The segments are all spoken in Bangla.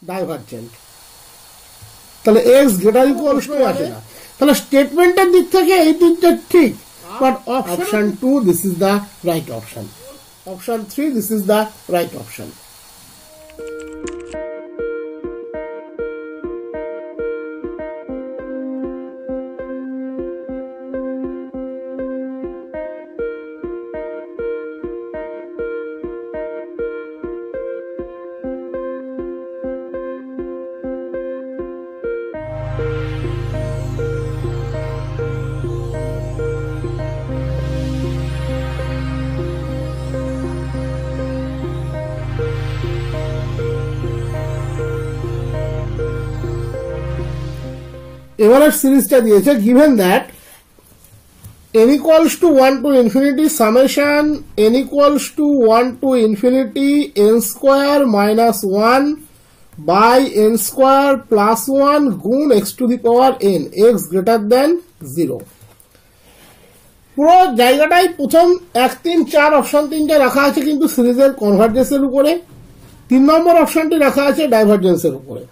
ডাইভারজেন্ট। তাহলে এক্স গ্রেটার ইকুয়ালস টু আসে না। তাহলে স্টেটমেন্টের দিক থেকে এই দিকটা ঠিক, but option 2 this is the right option, option 3 this is the right option. এবারের সিরিজটা দিয়েছে given that n equals to 1 to infinity summation n equals to 1 to infinity n square minus 1 by n square plus 1 গুণ x to the power n x greater than 0। পুরো জায়গাটাই প্রথম 1 3 4 অপশন তিনটে রাখা আছে কিন্তু সিরিজের কনভার্জেন্সের উপরে, 3 নম্বর অপশনটি রাখা আছে ডাইভারজেন্সের উপরে।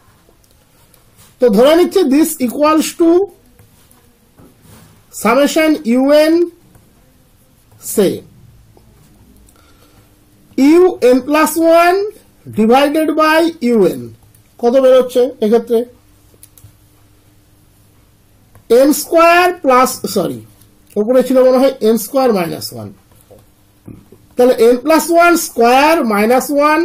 তো ধরে নিচ্ছে this equals to summation u n সে u n plus 1 divided by u n, কত বেরোচ্ছে এক্ষেত্রে এন স্কোয়ার প্লাস, সরি উপরে ছিল মনে হয় এন স্কোয়ার মাইনাস 1, তাহলে n plus 1 square minus 1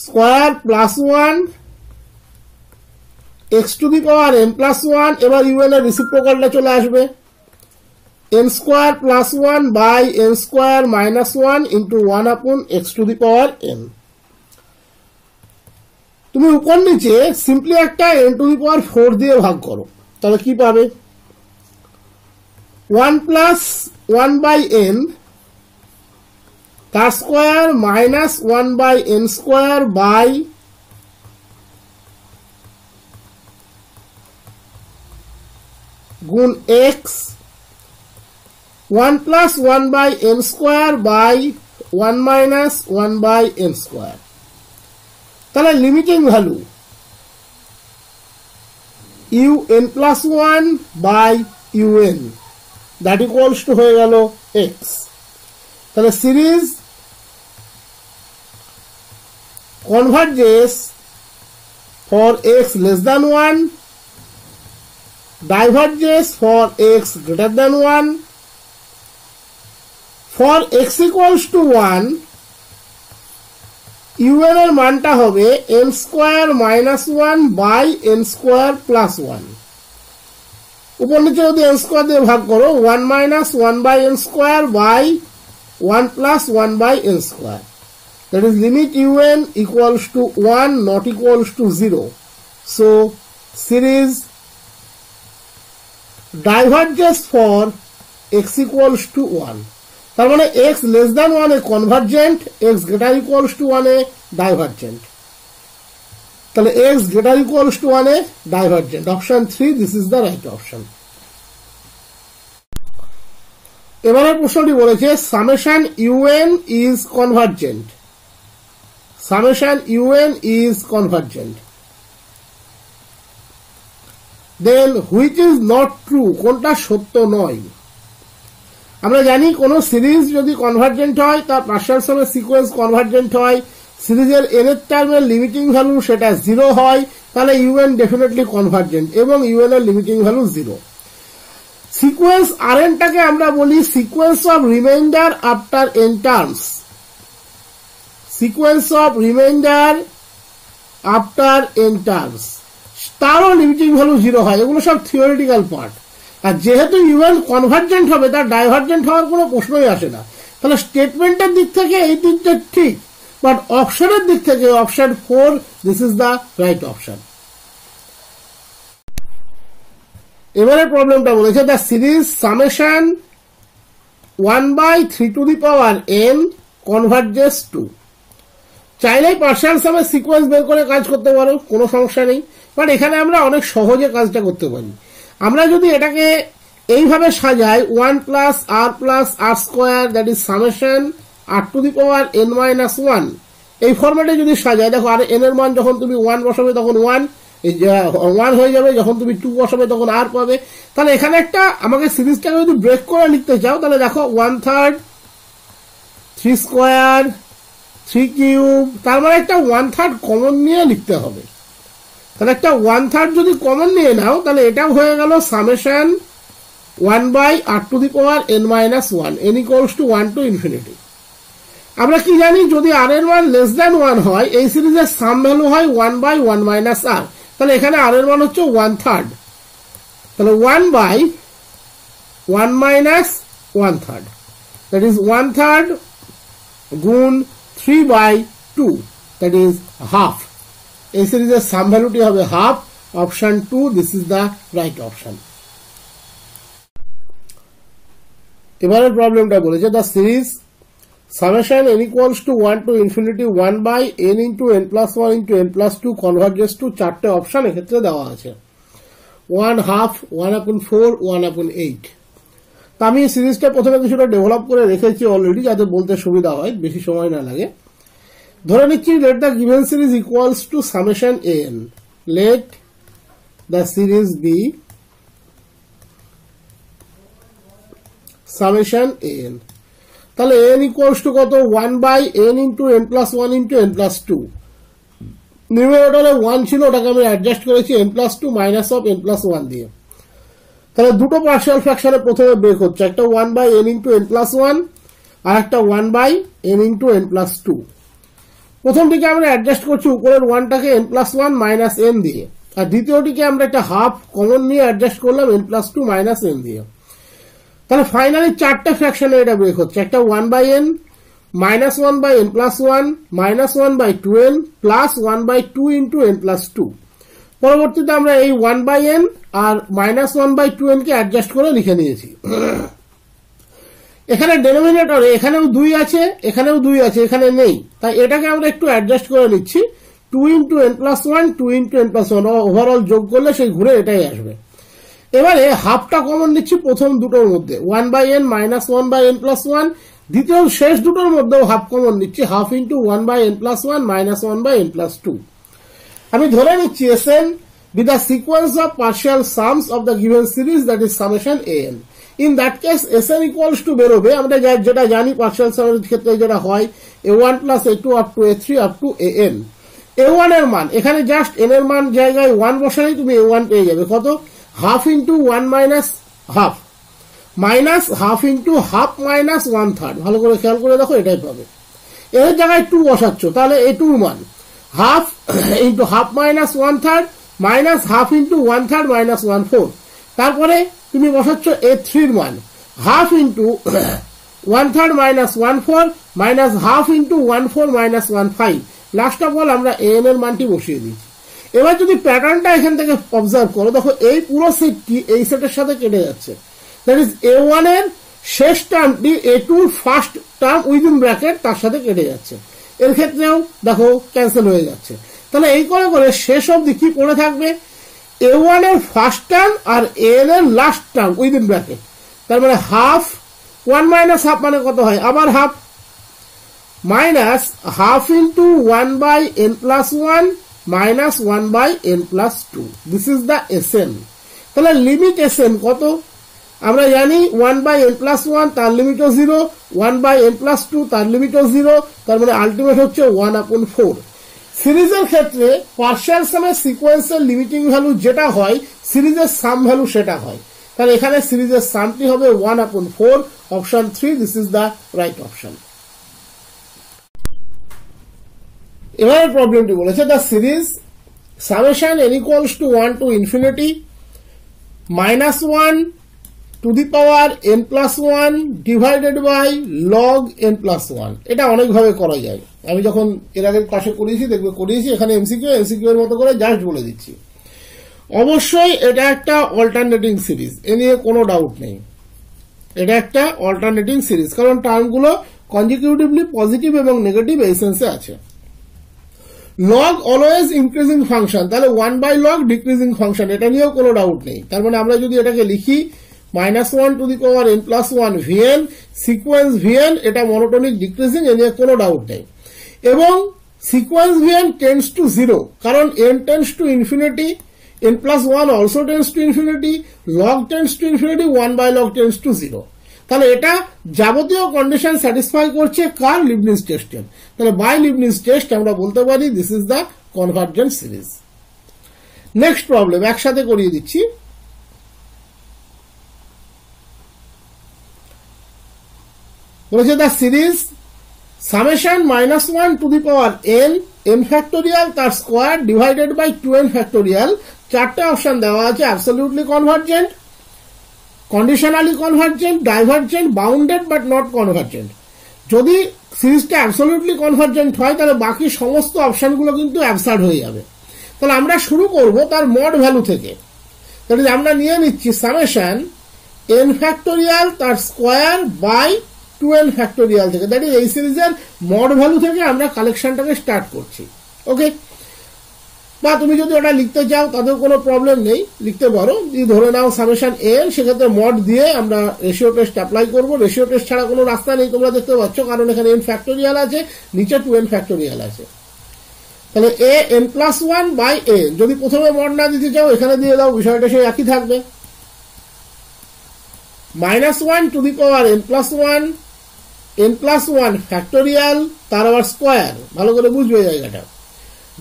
square plus 1 x to the power n প্লাস 1, এবার ইউএন এর রেসিপ্রোকালটা চলে আসবে n square plus 1 by n square minus 1 into 1 আপন x to the power n। তুমি উপর নিচে সিম্পলি একটা n টু দি পাওয়ার 4 দিয়ে ভাগ করো, তাহলে কি পাবে 1 প্লাস 1 বাই n তার square minus 1 by n square by গুণ x 1 plus 1 by n square by 1 minus 1 by n square. তাহলে limiting value un plus 1 by un that equals to হয়ে গেল x। তাহলে series converges for x less than 1, diverges for x greater than 1, for x equals to 1 un এর মানটা হবে n square minus 1 by n square plus 1, উপর নিচে যদি n স্কোয়ার দিয়ে ভাগ করো 1 minus 1 by n square by 1 plus 1 by n square, that is limit un equals to 1 not equals to 0, so series diverges for x equals to 1, তার মানে x less than 1 A convergent, x greater equals to 1 A divergent, তাহলে x greater equals to 1 A divergent, option 3 this is the right option। এবারে প্রশ্নটি বলেছে summation u n is convergent, summation u n is convergent, then which is not true, কোনটা সত্য নয়। আমরা জানি কোন সিরিজ যদি কনভার্জেন্ট হয় তার পার্শিয়াল সামের সিকোয়েন্স কনভার্জেন্ট হয়, সিরিজের এন এর টার্মের লিমিটিং ভ্যালু সেটা 0 হয়, তাহলে ইউএন ডেফিনেটলি কনভার্জেন্ট এবং ইউএন এর লিমিটিং ভ্যালু 0। সিকোয়েন্স আরএন টাকে আমরা বলি sequence of reminder after n terms, sequence of reminder after n terms, তারও লিমিটিং ভ্যালু 0 হয়, এগুলো সব থিওরিটিক্যাল পার্ট। আর যেহেতু ইউএন কনভার্জেন্ট হবে তার ডাইভার্জেন্ট হওয়ার কোনো প্রশ্নই আসে না, তাহলে স্টেটমেন্টের দিক থেকে এই দিকটা ঠিক, বাট অপশনের দিক থেকে option 4 this is the right option. এবারে প্রবলেমটা বলেছে the series summation 1/3 to the power n converges to, চাইলেই পার্শিয়াল সামের সিকোয়েন্স বের করে কাজ করতে পারো, কোনো সমস্যা নেই, বাট এখানে আমরা অনেক সহজে কাজটা করতে পারি। আমরা যদি এটাকে এইভাবে সাজাই 1 plus r square that is summation r to the power n minus 1 এই ফরম্যাটে যদি সাজায়, দেখো আর এন এর মান যখন তুমি 1 বসাবে তখন 1 হয়ে যাবে, যখন তুমি 2 বসাবে তখন আর পাবে। তাহলে এখানে একটা আমাকে সিরিজটাকে যদি ব্রেক করে লিখতে চাও তাহলে দেখো 1/3, 3 স্কোয়ার, 3 কিউব, তার মানে একটা 1/3 কমন নিয়ে লিখতে হবে। তাহলে একটা 1/3 যদি কমন নিয়ে নাও তাহলে এটাও হয়ে গেল summation 1/r⁻n-1, n equals to 1 to infinity। আমরা কি জানি, যদি r এর মান লেস দ্যান 1 হয় এই সিরিজের সাম ভ্যালু হয় 1/1 - r। তাহলে এখানে r এর মান হচ্ছে 1/3, তাহলে 1/1 - 1/3, দ্যাট ইজ 1/3 গুণ 3/2, দ্যাট ইজ হাফ। এই সিরিজের সাম ভ্যালুটি হবে half, option 2, this is the right option. এবারের প্রবলেমটা বলেছে the series summation n equals to 1 to infinity 1/n into n plus 1 into n plus 2 converges to 4টে অপশন এক্ষেত্রে দেওয়া আছে, 1/2, 1/4, 1/8। তা আমি সিরিজটা প্রথমে কিছুটা ডেভেলপ করে রেখেছি অলরেডি, যাতে বলতে সুবিধা হয়, বেশি সময় না লাগে। ধরে নিচ্ছি let the given series equals to summation an, let the series be summation an। তাহলে n equals to কত, 1/n into n plus 1 into n plus 2। নিউমারেটরে 1 ছিল, ওটাকে আমি অ্যাডজাস্ট করেছি n plus 2 minus of n plus 1 দিয়ে। তাহলে দুটো পার্শিয়াল ফ্র্যাকশনে প্রথমে ব্রেক হচ্ছে, একটা 1/n into n plus 1 আর একটা 1/n into n plus 2। প্রথমটিকে আমরা অ্যাডজাস্ট করছি উপরের 1টাকে n plus 1 minus n দিয়ে, আর দ্বিতীয়টিকে আমরা একটা হাফ কমন নিয়ে অ্যাডজাস্ট করলাম n plus 2 minus n দিয়ে। তাহলে ফাইনালি 4টে ফ্র্যাকশনে এটা ব্রেক হচ্ছে, একটা 1/n, -1/n plus 1, -1/2n plus 1/2 into n plus 2। পরবর্তীতে আমরা এই 1/n আর -1/2n কে অ্যাডজাস্ট করে লিখে নিয়েছি। এখানে ডেনোমিনেটরে এখানেও 2 আছে, এখানেও 2 আছে, এখানে নেই, তাই এটাকে আমরা একটু অ্যাডজাস্ট করে নিচ্ছি, 2 into n plus 1, 2 into n plus 1, overall যোগ করলে সেই ঘুরে এটাই আসবে। এবারে হাফটা কমন নিচ্ছি প্রথম দুটোর মধ্যে, 1/n -1/n plus 1, দ্বিতীয় শেষ দুটোর মধ্যেও হাফ কমন নিচ্ছি, half into 1/n plus 1 -1/n plus 2। আমি ধরে নিচ্ছি Sn be the sequence of partial sums of the given series, that is summation an। In that case Sn equals to বেরোবে, আমরা যেটা জানি পার্শিয়াল সামের ক্ষেত্রে যেটা হয় a1 plus a2 up to a3 up to an। a1 এর মান এখানে জাস্ট n এর মান জায়গায় 1 বসালেই তুমি a1 পেয়ে যাবে, কত, half into 1 minus half, minus half into half minus 1/3। ভালো করে খেয়াল করে দেখো, এটাই পাবে। এর জায়গায় 2 বসাচ্ছ, তাহলে a2 মান half into half minus 1/3 minus half into 1/3 minus 1/4। তারপরে তুমি বসাচ্ছ a3 এর মান half into 1/3 minus 1/4 minus half into 1/4 minus 1/5। Last of all আমরা an এর মানটি বসিয়ে দিচ্ছি। এবার যদি প্যাটার্নটা এখান থেকে অবজার্ভ করো, দেখো এই পুরো সেটটি এই সেটের সাথে কেটে যাচ্ছে, দ্যাট ইজ a1 এর শেষ টার্মটি a2 এর ফার্স্ট টার্ম উইদিন ব্র্যাকেট তার সাথে কেটে যাচ্ছে, এর ক্ষেত্রেও দেখো ক্যান্সেল হয়ে যাচ্ছে। তাহলে এই করে করে শেষ অবধি কি পড়ে থাকবে, a1 এর ফার্স্ট টার্ম আর an এর লাস্ট টার্ম উইদিন ব্র্যাকেট, তার মানে হাফ, 1 মাইনাস হাফ মানে কত হয়, আবার half, minus half into 1/n plus 1 minus 1/n plus 2, this is the Sn। তাহলে লিমিট Sn কত, আমরা জানি 1/n plus 1 তার লিমিটও 0, 1/n plus 2 তার লিমিটও 0, তার মানে আলটিমেট হচ্ছে 1/4। সিরিজের ক্ষেত্রে পার্শিয়াল সামের সিকোয়েন্সের লিমিটিং ভ্যালু যেটা হয় সিরিজের সাম ভ্যালু সেটা হয়, তাহলে এখানে সিরিজের সামটি হবে 1/4, option 3, this is the right option. এবারে প্রবলেমটি বলেছে the series summation n equals to 1 to infinity -1 to the power n plus 1 divided by log n plus 1। এটা অনেকভাবে করা যায়, আমি যখন এর আগের ক্লাসে করিয়েছি দেখবে করিয়েছি, এখানে এমসিকিউ এর মতো করে জাস্ট বলে দিচ্ছি। অবশ্যই এটা একটা অল্টারনেটিং সিরিজ, এ নিয়ে কোনো ডাউট নেই, এটা একটা অল্টারনেটিং সিরিজ, কারণ টার্মগুলো কনজিকিউটিভলি পজিটিভ এবং নেগেটিভ এই সেন্সে আছে। লগ অলওয়েজ ইনক্রিজিং ফাংশন, তাহলে 1/log ডিক্রিজিং ফাংশন, এটা নিয়েও কোনো ডাউট নেই। তার মানে আমরা যদি এটাকে লিখি -1 to the power n plus 1 vn, sequence vn, এটা মনোটোনিক ডিক্রিজিং, এ নিয়ে কোনো ডাউট নেই। এবং সিকোয়েন্স vn টেন্ডস টু 0 কারণ n tends to infinity, n plus 1 also tends to infinity, log tends to infinity, 1 by log tends to 0. তাহলে এটা যাবতীয় কন্ডিশন স্যাটিসফাই করছে কার? লিবনিজ টেস্টের। তাহলে বাই লিবনিজ টেস্ট আমরা বলতে পারি this is the convergent series. Next problem একসাথে করিয়ে দিচ্ছি। বলেছে the series summation -1 to the power n factorial তার square divided by 2n factorial, চারটে অপশন দেওয়া আছে, absolutely convergent, conditionally convergent, divergent, bounded but not convergent. যদি সিরিজটা অ্যাবসলিউটলি কনভার্জেন্ট হয় তাহলে বাকি সমস্ত অপশনগুলো কিন্তু অ্যাবসার্ড হয়ে যাবে। তাহলে আমরা শুরু করব তার মড ভ্যালু থেকে। তাহলে আমরা নিয়ে নিচ্ছি সামেশন n ফ্যাক্টোরিয়াল তার স্কোয়ার বাই 2n ফ্যাক্টোরিয়াল থেকে, দ্যাট ইজ এই সিরিজের মড ভ্যালু থেকে আমরা কালেকশনটাকে স্টার্ট করছি। ওকে, বা তুমি যদি ওটা লিখতে চাও তাদের কোনো প্রবলেম নেই, লিখতে পারো। ধরে নাও সামেশন n, সেক্ষেত্রে মড দিয়ে আমরা রেশিও টেস্ট অ্যাপ্লাই করবো। রেশিও টেস্ট ছাড়া কোনো রাস্তা নেই, তোমরা দেখতে পাচ্ছ, কারণ এখানে n ফ্যাক্টোরিয়াল আছে, নিচে 2n ফ্যাক্টোরিয়াল আছে। তাহলে n plus 1 বাই n, যদি প্রথমে মড না দিতে চাও এখানে দিয়ে দাও, বিষয়টা সেই একই থাকবে। -1 to the power n plus 1 factorial তার আবার স্কোয়ার, ভালো করে বুঝবে জায়গাটা,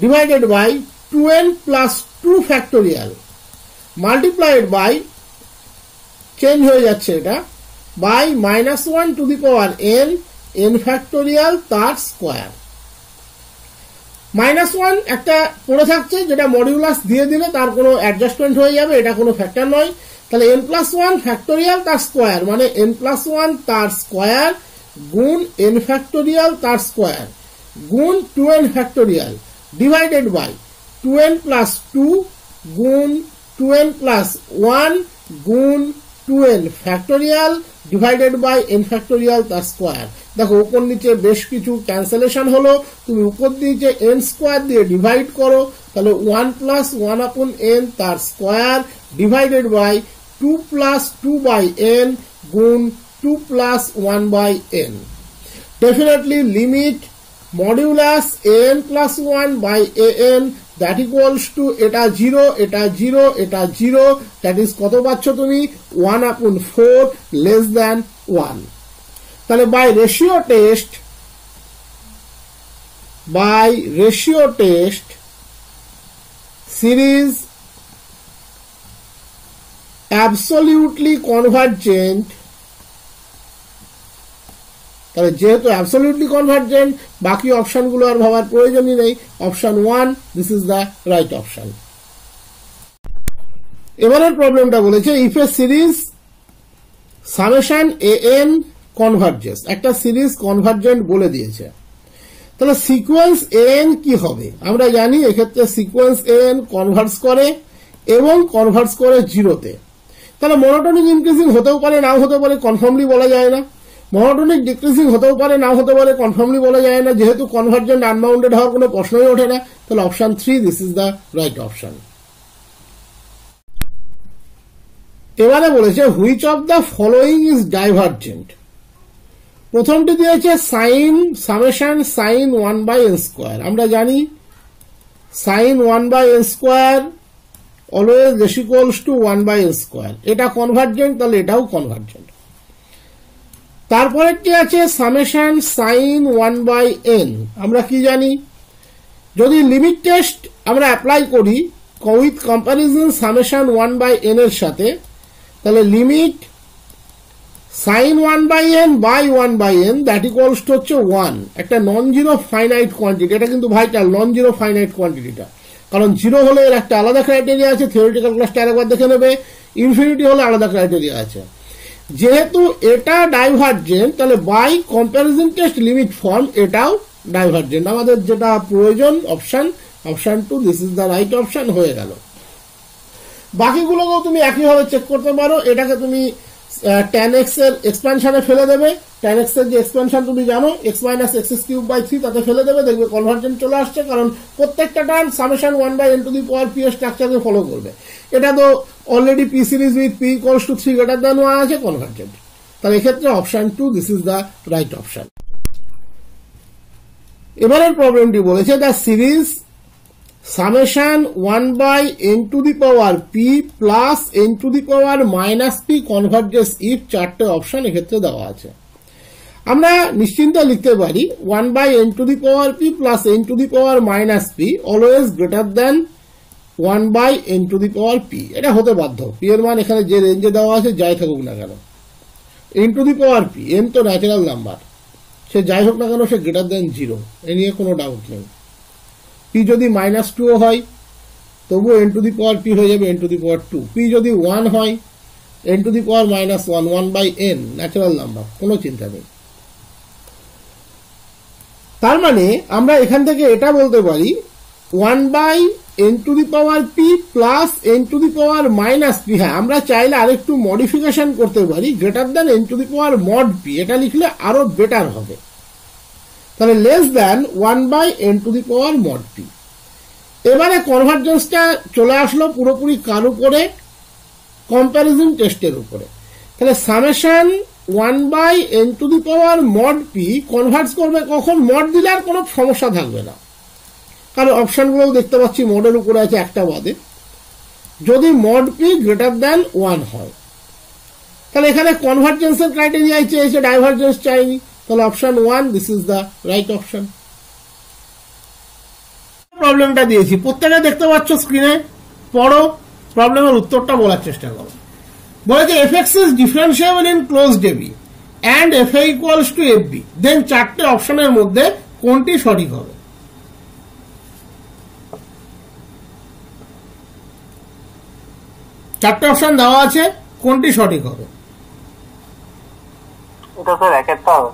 divided by 2n plus 2 factorial multiplied by, change হয়ে যাচ্ছে এটা, by -1 to the power n factorial তার স্কোয়ার। -1 একটা পড়ে থাকছে, যেটা মডিউলাস দিয়ে দিলে তার কোনো অ্যাডজাস্টমেন্ট হয়ে যাবে, এটা কোনো ফ্যাক্টর নয়। তাহলে n plus 1 ফ্যাক্টোরিয়াল তার স্কোয়ার মানে n plus 1 তার স্কোয়ার গুণ n ফ্যাক্টোরিয়াল তার স্কোয়ার গুণ 2n factorial divided by 2n plus 2 গুণ 2n plus 1 গুণ 2n factorial divided by n factorial তার স্কোয়ার। দেখো উপর নিচে বেশ কিছু ক্যান্সেলেশন হলো, তুমি উপর নিচে n স্কোয়ার দিয়ে ডিভাইড করো, তাহলে 1 plus 1 upon n তার square divided by 2 plus 2 by n গুণ 2 plus 1 by n। Definitely limit modulus n plus 1 by an that equals to এটা 0, এটা 0, এটা 0, that is কত পাচ্ছ তুমি? 1 upon 4 less than 1। তাহলে by ratio test series absolutely convergent, তাহলে যেহেতু অ্যাবসলিউটলি কনভার্জেন্ট বাকি অপশনগুলো আর ভাবার প্রয়োজনই নেই। Option 1 this is the right option. এবারের প্রবলেমটা বলেছে if A series summation an কনভার্জেস, একটা সিরিজ কনভার্জেন্ট বলে দিয়েছে, তাহলে সিকোয়েন্স an কি হবে? আমরা জানি এক্ষেত্রে সিকোয়েন্স an কনভার্স করে এবং কনভার্স করে 0-তে। তাহলে মনোটোনিক ইনক্রিজিং হতেও পারে, নাও হতে পারে, কনফার্মলি বলা যায় না। মনোটোনিক ডিক্রিজিং হতেও পারে, নাও হতে পারে, কনফার্মলি বলা যায় না। যেহেতু কনভার্জেন্ট আনবাউন্ডেড হওয়ার কোনো প্রশ্নই ওঠে না, তাহলে option 3 this is the right option. এবারে বলেছে which of the following is divergent. প্রথমটি দিয়েছে sine summation sine 1 by n square. আমরা জানি sine 1 by n square always less equals to 1 by n square, এটা কনভার্জেন্ট, তাহলে এটাও কনভার্জেন্ট। তারপরেরটি আছে সামেশন সাইন 1 by n। আমরা কি জানি, যদি লিমিট টেস্ট আমরা অ্যাপ্লাই করি with comparison summation 1 by n এর সাথে, তাহলে limit sign 1 by n by 1 by n that equals to হচ্ছে 1, একটা নন জিরো ফাইনাইট কোয়ান্টিটি। এটা কিন্তু ভাইটাল, নন জিরো ফাইনাইট কোয়ান্টিটিটা, কারণ জিরো হলে এর একটা আলাদা ক্রাইটেরিয়া আছে, থিওরিটিক্যাল ক্লাসটা আরেকবার দেখে নেবে। ইনফিনিটি হলে আলাদা ক্রাইটেরিয়া আছে। যেহেতু এটা ডাইভার্জেন্ট, তাহলে by comparison test limit form এটাও ডাইভার্জেন্ট। আমাদের যেটা প্রয়োজন option 2 this is the right option হয়ে গেল। বাকিগুলোকেও তুমি একইভাবে চেক করতে পারো। এটাকে তুমি tan x এর এক্সপ্যানশনে ফেলে দেবে, tan x এর যে এক্সপ্যানশন তুমি জানো x minus x³ by 3 তাতে ফেলে দেবে, দেখবে কনভার্জেন্ট চলে আসছে, কারণ প্রত্যেকটা term summation 1 by n two the power p এর স্ট্রাকচারকে ফলো করবে। এটা তো already p series with p equals to 3 greater than 1 আছে, কনভার্জেন্ট। তাহলে এক্ষেত্রে option 2 this is the right option. এবারের প্রবলেমটি বলেছে the series summation 1/n two the power p plus n two the power minus p কনভার্জেস if চারটে অপশন এক্ষেত্রে দেওয়া আছে। আমরা নিশ্চিন্তে লিখতে পারি 1/n two the power p plus n two the power minus p always greater then 1/n two the power p। এটা হতে বাধ্য, p এর মান এখানে যে রেঞ্জে দেওয়া আছে যাই থাকুক না কেন, n two the power p, n তো ন্যাচারাল নাম্বার, সে যাই হোক না কেন সে গ্রেটার দেন 0, এ নিয়ে কোনো ডাউট নেই। p যদি -2 হয় তবু n two the power p হয়ে যাবে n two the power 2, p যদি 1 হয় n two the power -1, 1/n natural number, কোনো চিন্তা নেই। তার মানে আমরা এখান থেকে এটা বলতে পারি 1/n two the power p plus n two the power minus p। হ্যাঁ, আমরা চাইলে আরেকটু মডিফিকেশন করতে পারি, greater than n two the power mod p, এটা লিখলে আরো বেটার হবে। তাহলে less than 1/n two the power mod p। এবারে কনভার্জেন্সটা চলে আসলো পুরোপুরি কার উপরে, কম্প্যারিজন টেস্টের উপরে। তাহলে summation 1/n two the power mod p converge করবে কখন, মড দিলে আর কোনো সমস্যা থাকবে না, কারণ অপশনগুলো দেখতে পাচ্ছি মডের উপরে আছে একটা বাদে, যদি মড p গ্রেটার দেন 1 হয়। তাহলে এখানে কনভার্জেন্সের ক্রাইটেরিয়া চেয়েছে, ডাইভারজেন্স চাইনি, তাহলে option 1 this is the right option. প্রবলেমটা দিয়েছি প্রত্যেকে দেখতে পাচ্ছ স্ক্রিনে, পড়ো, প্রবলেমের উত্তরটা বলার চেষ্টা করো। বলেছে fx is differentiable in closed AB and fa equals to fb, দেন চারটে অপশনের মধ্যে কোনটি সঠিক হবে? চারটে অপশন দেওয়া আছে, কোনটি সঠিক হবে? এটা স্যার একটা হবে,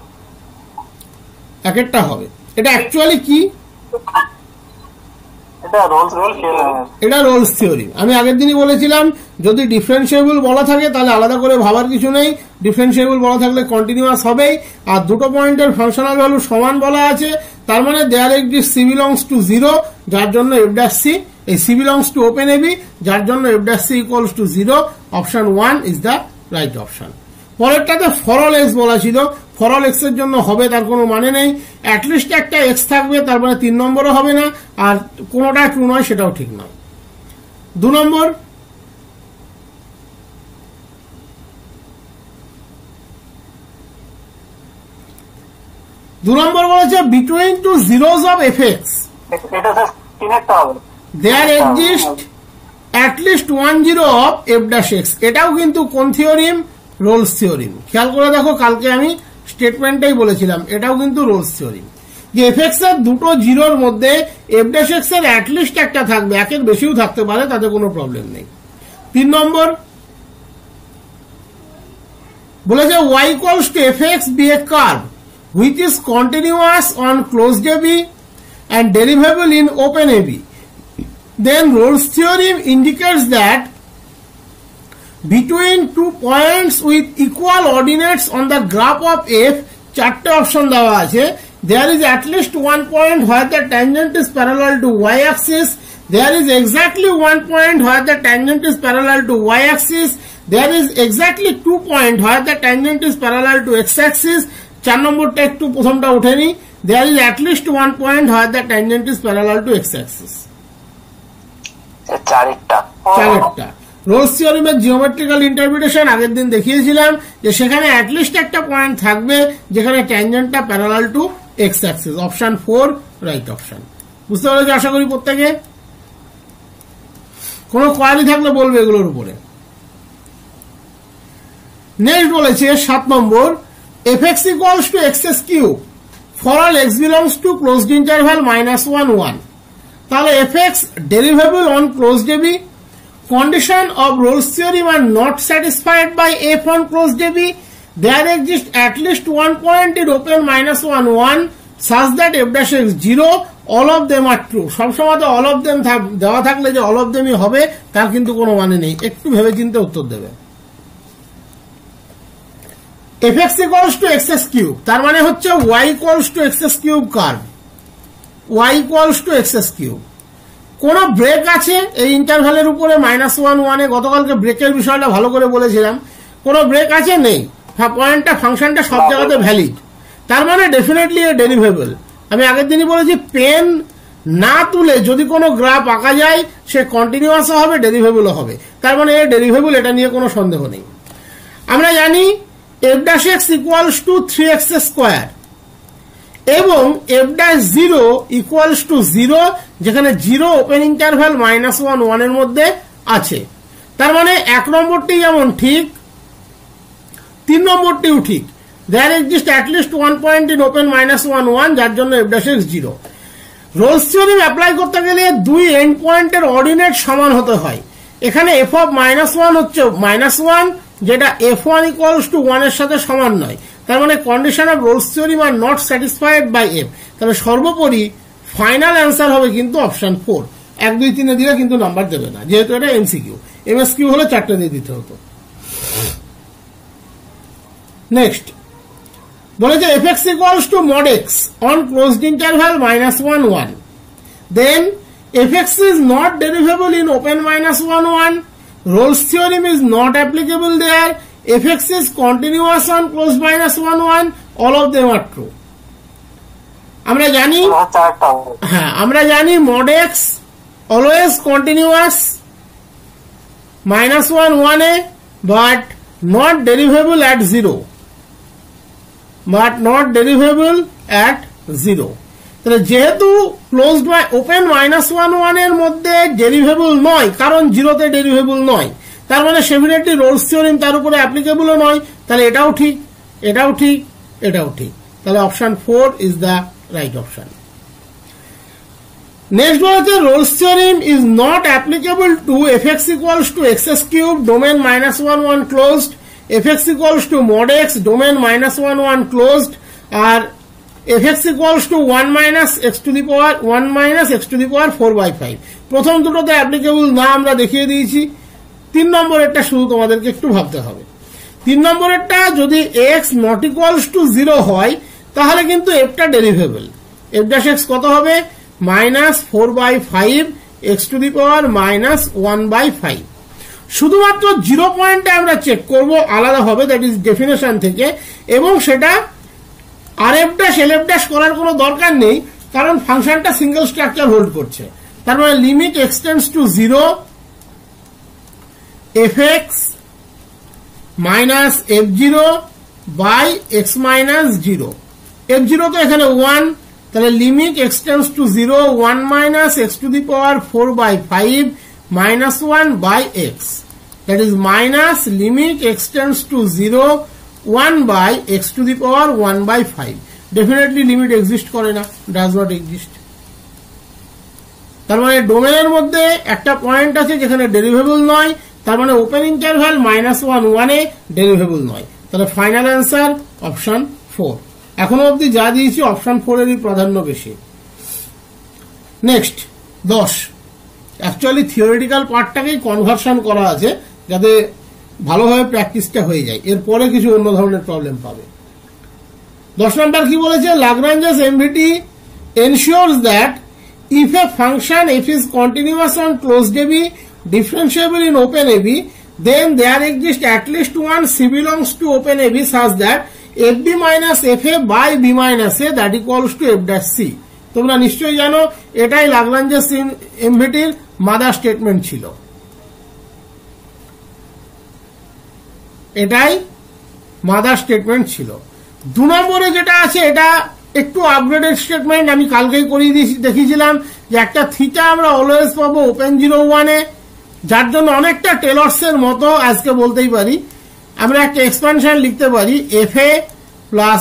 একটা হবে। এটা অ্যাকচুয়ালি কি? এটা রোলস থিওরি। আমি আগের দিনই বলেছিলাম যদি ডিফারেন্সিয়েবল বলা থাকে তাহলে আলাদা করে ভাবার কিছু নেই, ডিফারেন্সিয়েবল বলা থাকলে কন্টিনিউয়াস হবেই। আর দুটো পয়েন্টের ফাংশনাল ভ্যালু সমান বলা আছে, তার মানে there exist c belongs to 0, যার জন্য f' c, এই c belongs to open AB, যার জন্য f' c equals to 0। Option 1 is the right option. পরেরটাতে ফরল এক্স বলা ছিল, ফরল এক্স এর জন্য হবে তার কোনো মানে নেই, অ্যাটলিস্ট একটা এক্স থাকবে, তারপরে 3 নম্বরও হবে না, আর কোনোটা ট্রু নয় সেটাও ঠিক নয়। 2 নম্বর, বলেছে between two zeros of fx there exist at least 1 0 of f'(x)। এটাও কিন্তু কোন থিওরিম? Rolle's theorem. খেয়াল করে দেখো, কালকে আমি স্টেটমেন্টটাই বলেছিলাম, এটাও কিন্তু রোলস থিওরিম, যে fx এর দুটো জিরোর মধ্যে f'(x) এর অ্যাটলিস্ট একটা থাকবে, একের বেশিও থাকতে পারে, তাতে কোনো প্রবলেম নেই। 3 নম্বর বলেছে y equals to fx be a curve which is continuous on closed AB and derivable in open AB, then Rolle's theorem indicates that between 2 points with equal ordinates on the graph of f, চারটে অপশন দেওয়া আছে, there is at least 1 point where the tangent is parallel to y axis, there is exactly 1 point where the tangent is parallel to y axis, there is exactly 2 point where the tangent is parallel to x axis। 4 নম্বরটা একটু প্রথমটা উঠেনি, there is at least 1 point where the tangent is parallel to x axis। চারটা রোলস থিওরিমের জিওমেট্রিক্যাল ইন্টারপ্রিটেশন আগের দিন দেখিয়েছিলাম, যে সেখানে অ্যাটলিস্ট একটা পয়েন্ট থাকবে যেখানে ট্যানজেন্টটা parallel to x axis. Option 4 right option. বুঝতে পেরেছি আশা করি প্রত্যেকে? কোনো কোয়ারি থাকলে বলবে এগুলোর উপরে। নেক্সট বলেছে 7 নম্বর, fx equals to x cube for all x belongs to closed interval -1 1। তাহলে fx derivable on closed AB, condition of Rolle's theorem are not satisfied by f on closed AB, there exists at least 1 point in open -1 1 such that f'(x) 0, all of them are true। সবসময় তো all of them দেওয়া থাকলে যে all of themই হবে তার কিন্তু কোনো মানে নেই, একটু ভেবেচিন্তে উত্তর দেবে। fx equals to x cube, তার মানে হচ্ছে y equals to x cube curve, y equals to x cube। কোন ব্রেক আছে এই ইন্টারভ্যালের উপরে -1 1 এ? গতকালকে ব্রেকের বিষয়টা ভালো করে বলেছিলাম, কোন ব্রেক আছে? নেই। পয়েন্টটা ফাংশনটা সব জায়গাতে ভ্যালিড, তার মানে ডেফিনেটলি এ ডেরিভেবল। আমি আগের দিনই বলেছি পেন না তুলে যদি কোনো গ্রাফ আঁকা যায় সে কন্টিনিউয়াসও হবে, ডেরিভেবলও হবে। তার মানে এর ডেরিভেবল, এটা নিয়ে কোনো সন্দেহ নেই। আমরা জানি f' equals to 3x square এবং f' ইকুয়ালস টু 0, যেখানে 0 ওপেন ইন্টারভ্যাল -1 1 এর মধ্যে আছে। তার মানে 1 নম্বরটি যেমন ঠিক, 3 নম্বরটিও ঠিক। there exists at least one point in open -1 1, যার জন্য f' 0। রোলস থিওরেম অ্যাপ্লাই করতে গেলে দুই এন্ড পয়েন্টের অর্ডিনেট সমান হতে হয়। এখানে f অফ -1 হচ্ছে -1, যেটা f1 ইকুয়ালস টু 1 এর সাথে সমান নয়। তার মানে condition of Rolle's theorem are not satisfied by f। তাহলে সর্বোপরি ফাইনাল অ্যান্সার হবে কিন্তু অপশন 4। 1 2 3 দিলে কিন্তু নাম্বার দেবে না, যেহেতু এটা এমসিকিউ। এমএসকিউ হলে 4টে দিয়ে দিতে হতো। নেক্সট বলেছে fx equals to mod x on closed interval -1 1, then fx is not derivable in open -1 1, Rolle's theorem is not applicable there, fx is continuous on closed -1 1, all of them are true. আমরা জানি mod x always continuous -1 1 A, but not derivable at 0, but not derivable at 0. তাহলে যেহেতু ক্লোজড বাই ওপেন -1 1 এর মধ্যে ডেরিভেবল নয়, কারণ 0 তে ডেরিভেবল নয়, তার মানে ডেফিনেটলি রোলস থিওরেম তার উপরে অ্যাপ্লিকেবলও নয়। তাহলে এটাও ঠিক, এটাও ঠিক, এটাও ঠিক। তাহলে option 4 is the right option. Next বলছে Rolle's theorem is not applicable to fx equals to x³ domain -1 1 closed, fx equals to mod x domain -1 1 closed, আর fx equals to 1 minus x to the power 4/5। প্রথম দুটোতে অ্যাপ্লিকেবল না আমরা দেখিয়ে দিয়েছি। 3 নম্বরেরটা শুধু তোমাদেরকে একটু ভাবতে হবে। 3 নম্বরেরটা যদি x not equals to 0 হয় তাহলে কিন্তু fটা ডেরিভেবল। f' কত হবে? -4/5 x to the power -1/5। শুধুমাত্র 0 পয়েন্টে আমরা চেক করব আলাদা হবে, দ্যাট ইজ ডেফিনেশন থেকে, এবং সেটা rf' lf' করার কোনো দরকার নেই, কারণ ফাংশনটা সিঙ্গেল স্ট্রাকচার হোল্ড করছে। তার মানে limit x tends to 0 fx -f0 by x -0। f0 তো এখানে 1, তাহলে limit x tends to 0 1 minus x to the power 4/5 -1 by x, that is minus limit extends to 0 1 by x to the power 1/5। definitely limit exist করে না, does not exist। তার মানে ডোমেনের মধ্যে একটা পয়েন্ট আছে যেখানে ডেরিভেবল নয়, তার মানে ওপেন ইন্টারভ্যাল -1 1 এ ডেরিভেবল নয়। তাহলে ফাইনাল অ্যান্সার অপশন 4। এখনো অবধি যা দিয়েছি অপশন 4 এরই প্রাধান্য বেশি। নেক্সট 10, অ্যাকচুয়ালি থিওরিটিক্যাল পার্টটাকেই কনভার্সন করা আছে যাতে ভালোভাবে প্র্যাকটিসটা হয়ে যায়, এরপরে কিছু অন্য ধরনের প্রবলেম পাবে। 10 নম্বর কি বলেছে? Lagrange's MVT ensures that if a function f is continuous on closed AB, differentiable in open AB, then there exists at least one C belongs to open AB such that fb minus fa by b minus a that equals to f'(c)। তোমরা নিশ্চয়ই জানো এটাই Lagrange's MVTর মাদার স্টেটমেন্ট ছিল, এটাই মাদার স্টেটমেন্ট ছিল। 2 নম্বরে যেটা আছে এটা একটু আপগ্রেডেড স্টেটমেন্ট, আমি কালকেই করিয়ে দেখিয়েছিলাম যে একটা থিটা আমরা অলওয়েজ পাবো ওপেন 0 1 এ, যার জন্য অনেকটা টেলর্সের মতো আজকে বলতেই পারি। আমরা একটা এক্সপানশন লিখতে পারি fa plus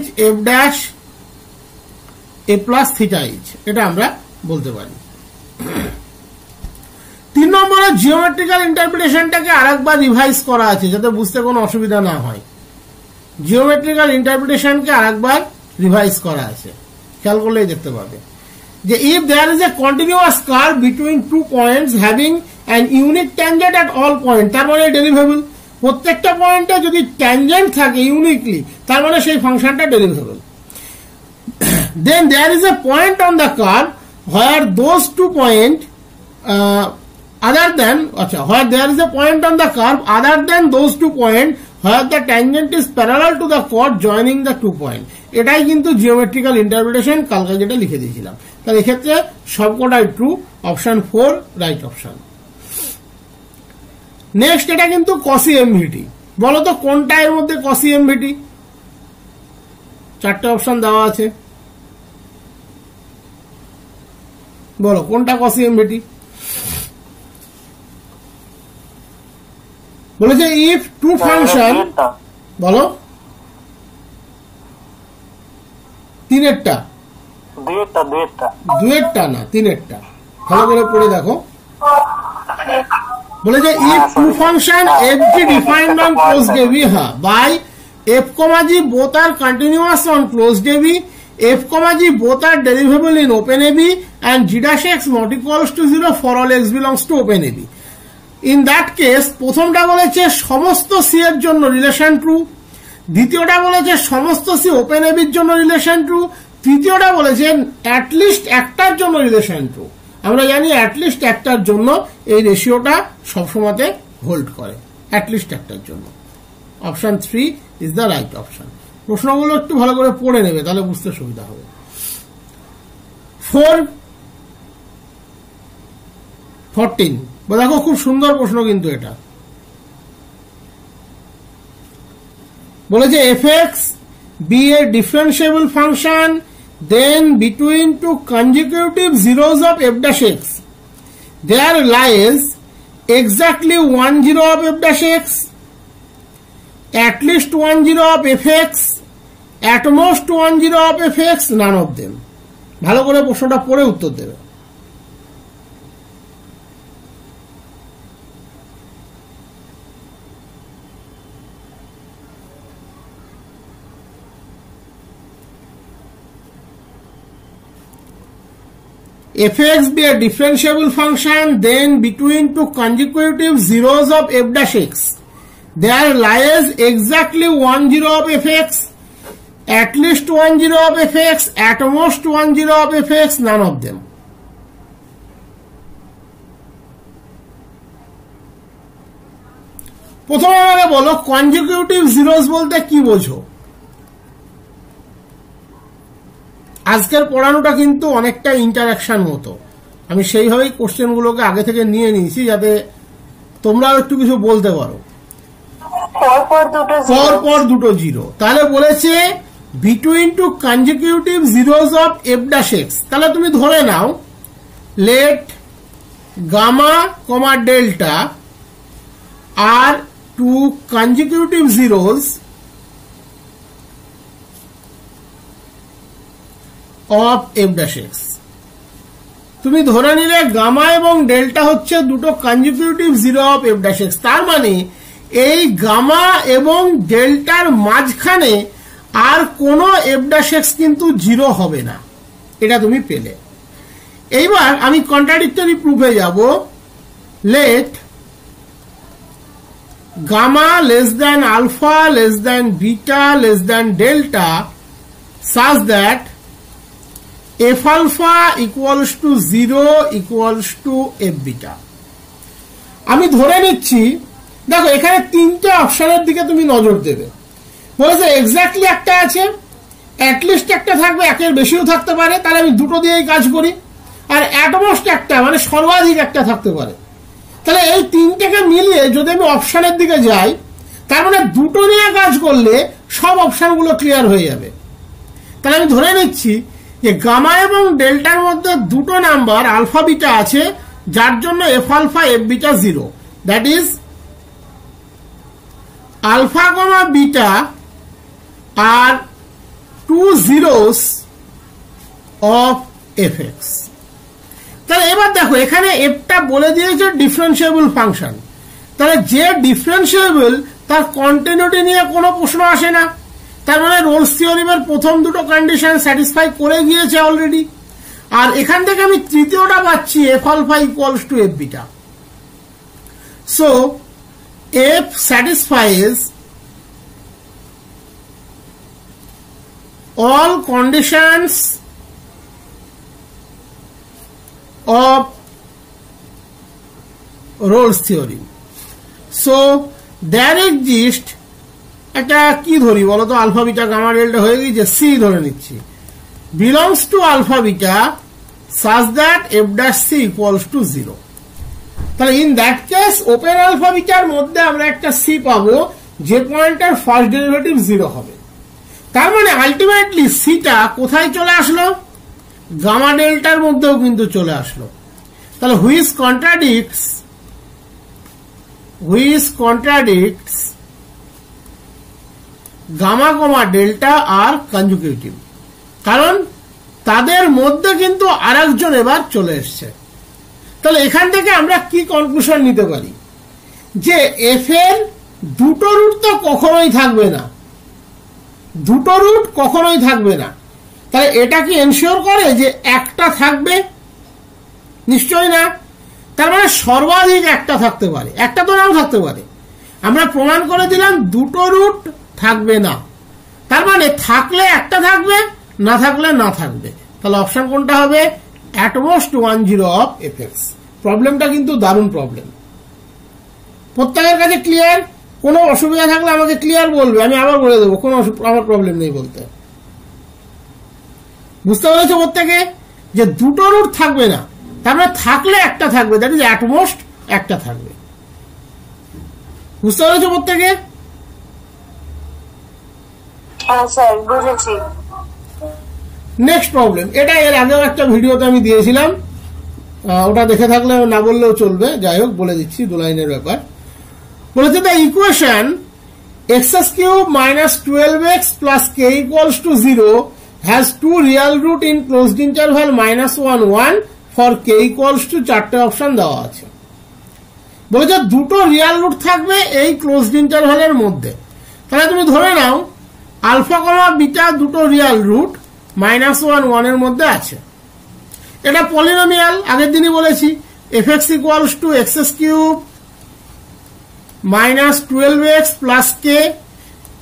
h f' a plus theta h, এটা আমরা বলতে পারি। 3 নম্বরে জিওমেট্রিক্যাল ইন্টারপ্রিটেশনটাকে আরেকবার রিভাইজ করা আছে যাতে বুঝতে কোনো অসুবিধা না হয়। জিওমেট্রিক্যাল ইন্টারপ্রিটেশনকে আরেকবার রিভাইজ করা আছে, খেয়াল করলেই দেখতে পাবে যে if there is a continuous curve between 2 points having an unique tangent at all points, তার মানে ডেরিভেবল। প্রত্যেকটা পয়েন্টে যদি ট্যানজেন্ট থাকে ইউনিকলি, তার মানে সেই ফাংশনটা ডেরিভেবল। Then there is a point on the curve where those 2 points other than where there is a point on the curve other than those 2 points where the tangent is parallel to the chord joining the 2 points. এটাই কিন্তু জিওমেট্রিক্যাল ইন্টারপ্রিটেশন, কালকে যেটা লিখে দিয়েছিলাম। তাহলে এক্ষেত্রে সবকটাই true, option 4 right option. Next, এটা কিন্তু কসি এমভিটি। বলো তো কোনটা এর মধ্যে কসি এমভিটি? 4টে অপশন দেওয়া আছে, বলো কোনটা কসি এমভিটি? বলেছে ইফ টু ফাংশন, বলো তিনেরটা, দুয়েরটা না তিনেরটা, ভালো করে পড়ে দেখো। বলেছে if two function f g defined on closed AB by f comma g both are continuous on closed AB, f comma g both are derivable in open AB and g dash x not equals to 0 for all x belongs to open ab. In that case প্রথমটা বলেছে সমস্ত সি এর জন্য রিলেশন ট্রু, দ্বিতীয়টা বলেছে সমস্ত সি ওপেন এবি এর জন্য রিলেশন ট্রু, তৃতীয়টা বলেছে অ্যাটলিস্ট একটার জন্য রিলেশন ট্রু। আমরা জানি অ্যাটলিস্ট একটার জন্য এই রেশিওটা সবসময়তে হোল্ড করে, অ্যাটলিস্ট একটার জন্য। Option 3 is the right option. প্রশ্নগুলো একটু ভালো করে পড়ে নেবে, তাহলে বুঝতে সুবিধা হবে। 14 দেখো, খুব সুন্দর প্রশ্ন কিন্তু এটা। বলেছে f x be a differentiable function then between two consecutive zeros of f dash x there lies exactly 1 0 of f dash x, at least 1 0 of fx, at most 1 0 of fx, none of them. ভালো করে প্রশ্নটা পড়ে উত্তর দেবে। fx be a differentiable function then between two consecutive zeros of f dash x, there lies exactly 1 0 of fx, at least 1 0 of fx, at most 1 0 of fx, none of them. প্রথমে আমাকে বলো কনজিকিউটিভ জিরোস বলতে কি বোঝো? আজকের পড়ানোটা কিন্তু অনেকটা ইন্টারাকশন মতো, আমি সেইভাবেই কোশ্চেনগুলোকে আগে থেকে নিয়ে নিয়েছি যাতে তোমরাও একটু কিছু বলতে পারো। পর দুটো জিরো, তাহলে বলেছে between two consecutive zeros of f dash x. তাহলে তুমি ধরে নাও let gamma comma delta are two consecutive zeros of f dash x. তুমি ধরে নিলে গামা এবং ডেল্টা হচ্ছে দুটো consecutive zero of f dash x. তার মানে এই গামা এবং ডেল্টার মাঝখানে আর কোনো এফ ড্যাশ এক্স কিন্তু জিরো হবে না, এটা তুমি পেলে। এইবার আমি কন্ট্রাডিক্টরি প্রুফে যাব। Let gamma less than alpha less than beta less than delta such that f alpha equals to 0 equals to f beta. আমি ধরে নিচ্ছি, দেখো এখানে তিনটে অপশনের দিকে তুমি নজর দেবে। বলেছে এক্স্যাক্টলি একটা আছে, অ্যাটলিস্ট একটা থাকবে, একের বেশিও থাকতে পারে, তাহলে আমি দুটো দিয়েই কাজ করি। আর অ্যাটমোস্ট একটা মানে সর্বাধিক একটা থাকতে পারে। তাহলে এই তিনটাকে মিলিয়ে যদি আমি অপশনের দিকে যাই, তার মানে দুটো নিয়ে কাজ করলে সব অপশনগুলো ক্লিয়ার হয়ে যাবে। তাহলে আমি ধরে নিচ্ছি যে গামা এবং ডেল্টার মধ্যে দুটো নাম্বার আলফা বিটা আছে, যার জন্য f alpha f beta 0, that is alpha comma beta are 2 zeros of f x. তাহলে এবার দেখো এখানে এফটা বলে দিয়েছে ডিফারেন্সিয়েবল ফাংশন, তাহলে যে ডিফারেন্সিয়েবল তার কন্টিনিউটি নিয়ে কোনো প্রশ্ন আসে না। তার মানে রোলস থিওরেমের প্রথম দুটো কন্ডিশন স্যাটিসফাই করে গিয়েছে অলরেডি। আর এখান থেকে আমি তৃতীয়টা পাচ্ছি f alpha equals to f beta. So f satisfies all conditions of Rolle's theory. So there exist একটা কি ধরি বলতো, আলফা বিটা গামা ডেল্টা হয়ে গিয়েছে, সি ধরে নিচ্ছি, belongs to alpha beta such that f dash c equals to 0। তাহলে in that case open alpha বিটার মধ্যে আমরা একটা সি পাবো যে পয়েন্টের ফার্স্ট ডেরিভেটিভ 0 হবে। তার মানে আলটিমেটলি সিটা কোথায় চলে আসলো, গামা ডেল্টার মধ্যেও কিন্তু চলে আসলো। তাহলে which contradicts gamma comma delta আর কনজুগেটিভ, কারণ তাদের মধ্যে কিন্তু আরেকজন এবার চলে এসছে। তাহলে এখান থেকে আমরা কি কনক্লুশন নিতে পারি, যে এফ এর দুটো রুট তো কখনোই থাকবে না, দুটো রুট কখনোই থাকবে না। তাহলে এটা কি এনশিওর করে যে একটা থাকবে? নিশ্চয়ই না। তার মানে সর্বাধিক একটা থাকতে পারে, একটা তো নাও থাকতে পারে। আমরা প্রমাণ করে দিলাম দুটো রুট থাকবে না, তার মানে থাকলে একটা থাকবে, না থাকলে না থাকবে। তাহলে অপশন কোনটা হবে? At most 10 of f x. প্রবলেমটা কিন্তু দারুণ প্রবলেম। প্রত্যেকের কাছে ক্লিয়ার? কোনো অসুবিধা থাকলে আমাকে ক্লিয়ার বলবে, আমি আবার বলে দেবো, কোনো আমার প্রবলেম নেই বলতে। বুঝতে পেরেছো প্রত্যেকে যে দুটো রুট থাকবে না, তারপরে থাকলে একটা থাকবে, দ্যাট ইজ অ্যাট মোস্ট একটা থাকবে। বুঝতে পেরেছো প্রত্যেকে? হ্যাঁ স্যার বুঝেছি। নেক্সট প্রবলেম, এটা এর আগেও একটা ভিডিওতে আমি দিয়েছিলাম, ওটা দেখে থাকলে না বললেও চলবে, যাই হোক বলে দিচ্ছি, 2 লাইনের ব্যাপার। বলেছে the equation x³ minus 12x plus k equals to 0 has 2 real root in closed interval -1 1 for k equals to 4টে অপশন দেওয়া আছে। বলেছে দুটো রিয়াল রুট থাকবে এই ক্লোজড ইন্টারভ্যালের মধ্যে। তাহলে তুমি ধরে নাও আলফা কমা বিটা দুটো রিয়াল রুট -1 1 এর মধ্যে আছে। এটা পলিনোমিয়াল, আগের দিনই বলেছি, fx equals to x³ minus 12x plus k,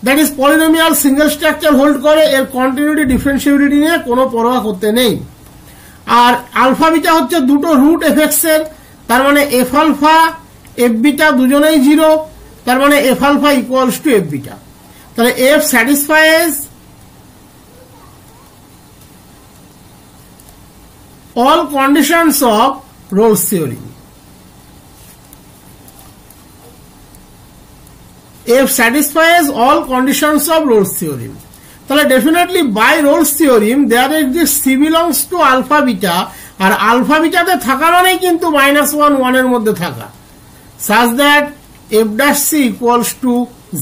that is polynomial, single structure hold করে, এর কন্টিনিউটি ডিফারেন্সিয়েবিলিটি নিয়ে কোনো পরোয়া করতে নেই। আর আলফা বিটা হচ্ছে দুটো রুট এফএক্স এর, তার মানে এফ আলফা এফ বিটা দুজনেই 0, তার মানে f alpha equals to f beta. তাহলে f satisfies all conditions of Rolle's theorem. F satisfies all conditions of Rolle's theorem. তাহলে definitely by Rolle's theorem there exists C belongs to alpha beta, আর alpha beta তে থাকা মানেই কিন্তু -1 1 এর মধ্যে থাকা, such that f dash c equals to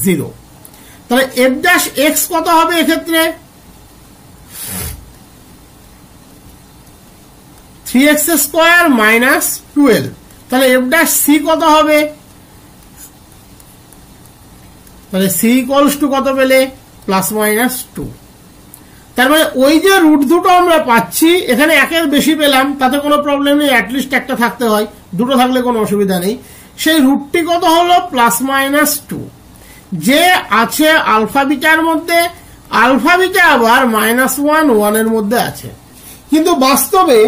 0। তাহলে f dash x কত হবে এক্ষেত্রে? 3x² minus 12। তাহলে f dash c কত হবে? তাহলে c equals to কত পেলে? +-2। তার মানে ওই যে রুট দুটো আমরা পাচ্ছি, এখানে একের বেশি পেলাম তাতে কোনো প্রবলেম নেই, অ্যাটলিস্ট একটা থাকতে হয়, দুটো থাকলে কোনো অসুবিধা নেই। সেই রুটটি কত হলো? +-2। যে আছে আলফা বিটার মধ্যে, আলফা বিটা আবার -1 1 এর মধ্যে আছে। কিন্তু বাস্তবে